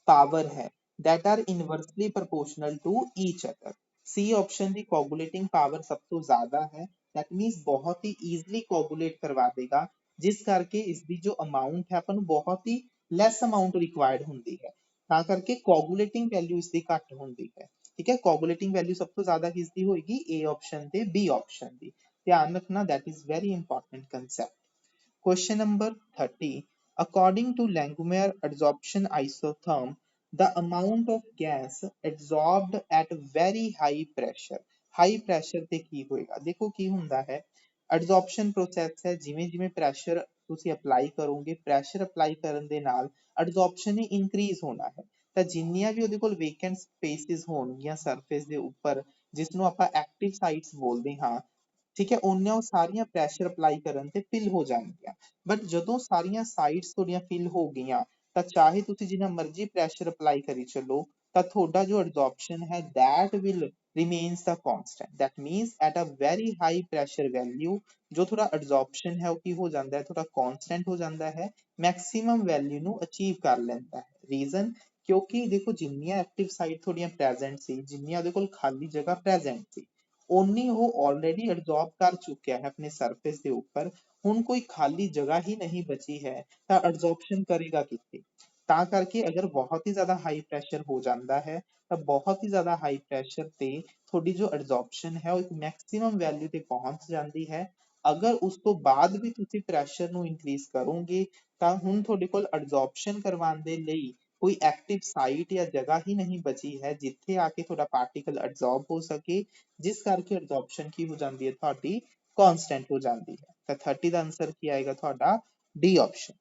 ਪਾਵਰ ਹੈ that are inversely proportional to each other। C option the coagulating power सब तो ज्यादा है, that means बहुत ही easily कोगुलेट करवा देगा, जिस करके इसकी जो अमाउंट है अपन बहुत ही less amount required ਹੁੰਦੀ ਹੈ, ਤਾਂ ਕਰਕੇ कोगुलेटिंग वैल्यू इसकी घट ਹੁੰਦੀ है। ठीक है, कोगुलेटिंग वैल्यू सब तो ज्यादा किसकी होगी? A ऑप्शन ਤੇ B ऑप्शन ਦੀ। ध्यान रखना, that is very important concept। Question number 30, according to Langmuir adsorption isotherm, the amount of gas absorbed at very high pressure, high pressure ਤੇ ਕੀ ਹੋਏਗਾ? ਦੇਖੋ ਕੀ ਹੁੰਦਾ ਹੈ, adsorption process ਹੈ, ਜਿਵੇਂ ਜਿਵੇਂ pressure ਤੁਸੀਂ ਅਪਲਾਈ ਕਰੋਗੇ, pressure ਅਪਲਾਈ ਕਰਨ ਦੇ ਨਾਲ adsorption ਹੀ increase ਹੋਣਾ ਹੈ, ਤਾਂ ਜਿੰਨੀਆਂ ਵੀ ਉਹਦੇ ਕੋਲ vacant spaces ਹੋਣਗੀਆਂ surface ਦੇ ਉੱਪਰ, ਜਿਸ ਨੂੰ ਆਪਾਂ active sites ਬੋਲਦੇ ਹਾਂ, ठीक है, ਉਹਨੀਆਂ ਉਹ ਸਾਰੀਆਂ ਪ੍ਰੈਸ਼ਰ ਅਪਲਾਈ ਕਰਨ ਤੇ ਫਿਲ ਹੋ ਜਾਣਗੀਆਂ। ਬਟ ਜਦੋਂ ਸਾਰੀਆਂ ਸਾਈਡਸ ਤੁਹਾਡੀਆਂ ਫਿਲ ਹੋ ਗਈਆਂ, ਤਾਂ ਚਾਹੇ ਤੁਸੀਂ ਜਿੰਨਾ ਮਰਜ਼ੀ ਪ੍ਰੈਸ਼ਰ ਅਪਲਾਈ ਕਰੀ ਚੱਲੋ, ਤਾਂ ਤੁਹਾਡਾ ਜੋ ਐਡਜ਼ੌਰਪਸ਼ਨ ਹੈ that will remains the constant। that means at a very high pressure value ਜੋ ਤੁਹਾਡਾ ਐਡਜ਼ੌਰਪਸ਼ਨ ਹੈ ਉਹ ਕੀ ਹੋ ਜਾਂਦਾ ਹੈ? ਤੁਹਾਡਾ constant ਹੋ ਜਾਂਦਾ ਹੈ, ਮੈਕਸਿਮਮ ਵੈਲਿਊ ਨੂੰ ਅਚੀਵ ਕਰ ਲੈਂਦਾ ਹੈ। ਰੀਜ਼ਨ, ਕਿਉਂਕਿ ਦੇਖੋ ਜਿੰਨੀਆਂ ਐਕਟਿਵ ਸਾਈਟ ਤੁਹਾਡੀਆਂ ਪ੍ਰੈਜ਼ੈਂਟ ਸੀ, ਜਿੰਨੀਆਂ ਉਹਦੇ ਕੋਲ ਖਾਲੀ ਜਗ੍ਹਾ ਪ੍ਰੈਜ਼ੈਂਟ ਸੀ, ਓਨੀ ਉਹ ਆਲਰੇਡੀ ਐਡਜ਼ੌਰਬ ਕਰ ਚੁੱਕਿਆ ਹੈ ਆਪਣੇ ਸਰਫੇਸ ਦੇ ਉੱਪਰ। ਹੁਣ ਕੋਈ ਖਾਲੀ ਜਗ੍ਹਾ ਹੀ ਨਹੀਂ ਬਚੀ ਹੈ, ਤਾਂ ਐਡਜ਼ੌਰਪਸ਼ਨ ਕਰੇਗਾ ਕਿੱਥੇ? ਤਾਂ ਕਰਕੇ ਅਗਰ ਬਹੁਤ ਹੀ ਜ਼ਿਆਦਾ ਹਾਈ ਪ੍ਰੈਸ਼ਰ ਹੋ ਜਾਂਦਾ ਹੈ, ਤਾਂ ਬਹੁਤ ਹੀ ਜ਼ਿਆਦਾ ਹਾਈ ਪ੍ਰੈਸ਼ਰ ਤੇ ਤੁਹਾਡੀ ਜੋ ਐਡਜ਼ੌਰਪਸ਼ਨ ਹੈ ਉਹ ਇੱਕ ਮੈਕਸਿਮਮ ਵੈਲਿਊ ਤੇ ਪਹੁੰਚ ਜਾਂਦੀ ਹੈ। ਅਗਰ ਉਸ ਤੋਂ ਬਾਅਦ ਵੀ ਤੁਸੀਂ ਪ੍ਰੈਸ਼ਰ ਨੂੰ ਇਨਕਰੀਜ਼ ਕਰੋਗੇ, ਤਾਂ ਹੁਣ ਤੁਹਾਡੇ ਕੋਲ ਐਡਜ਼ੌਰਪਸ਼ਨ ਕਰਵਾਉਣ ਦੇ ਲਈ ਕੋਈ ਐਕਟਿਵ ਸਾਈਟ ਜਾਂ ਜਗ੍ਹਾ ਹੀ ਨਹੀਂ ਬਚੀ ਹੈ, ਜਿੱਥੇ ਆ ਕੇ ਤੁਹਾਡਾ ਪਾਰਟੀਕਲ ਐਡਜ਼ੌਰਬ ਹੋ ਸਕੇ, ਜਿਸ ਕਰਕੇ ਐਡਜ਼ੌਰਪਸ਼ਨ ਕੀ ਹੋ ਜਾਂਦੀ ਹੈ ਤੁਹਾਡੀ? ਕਾਂਸਟੈਂਟ ਹੋ ਜਾਂਦੀ ਹੈ। ਤਾਂ 30 ਦਾ ਆਨਸਰ ਕੀ ਆਏਗਾ ਤੁਹਾਡਾ? D option.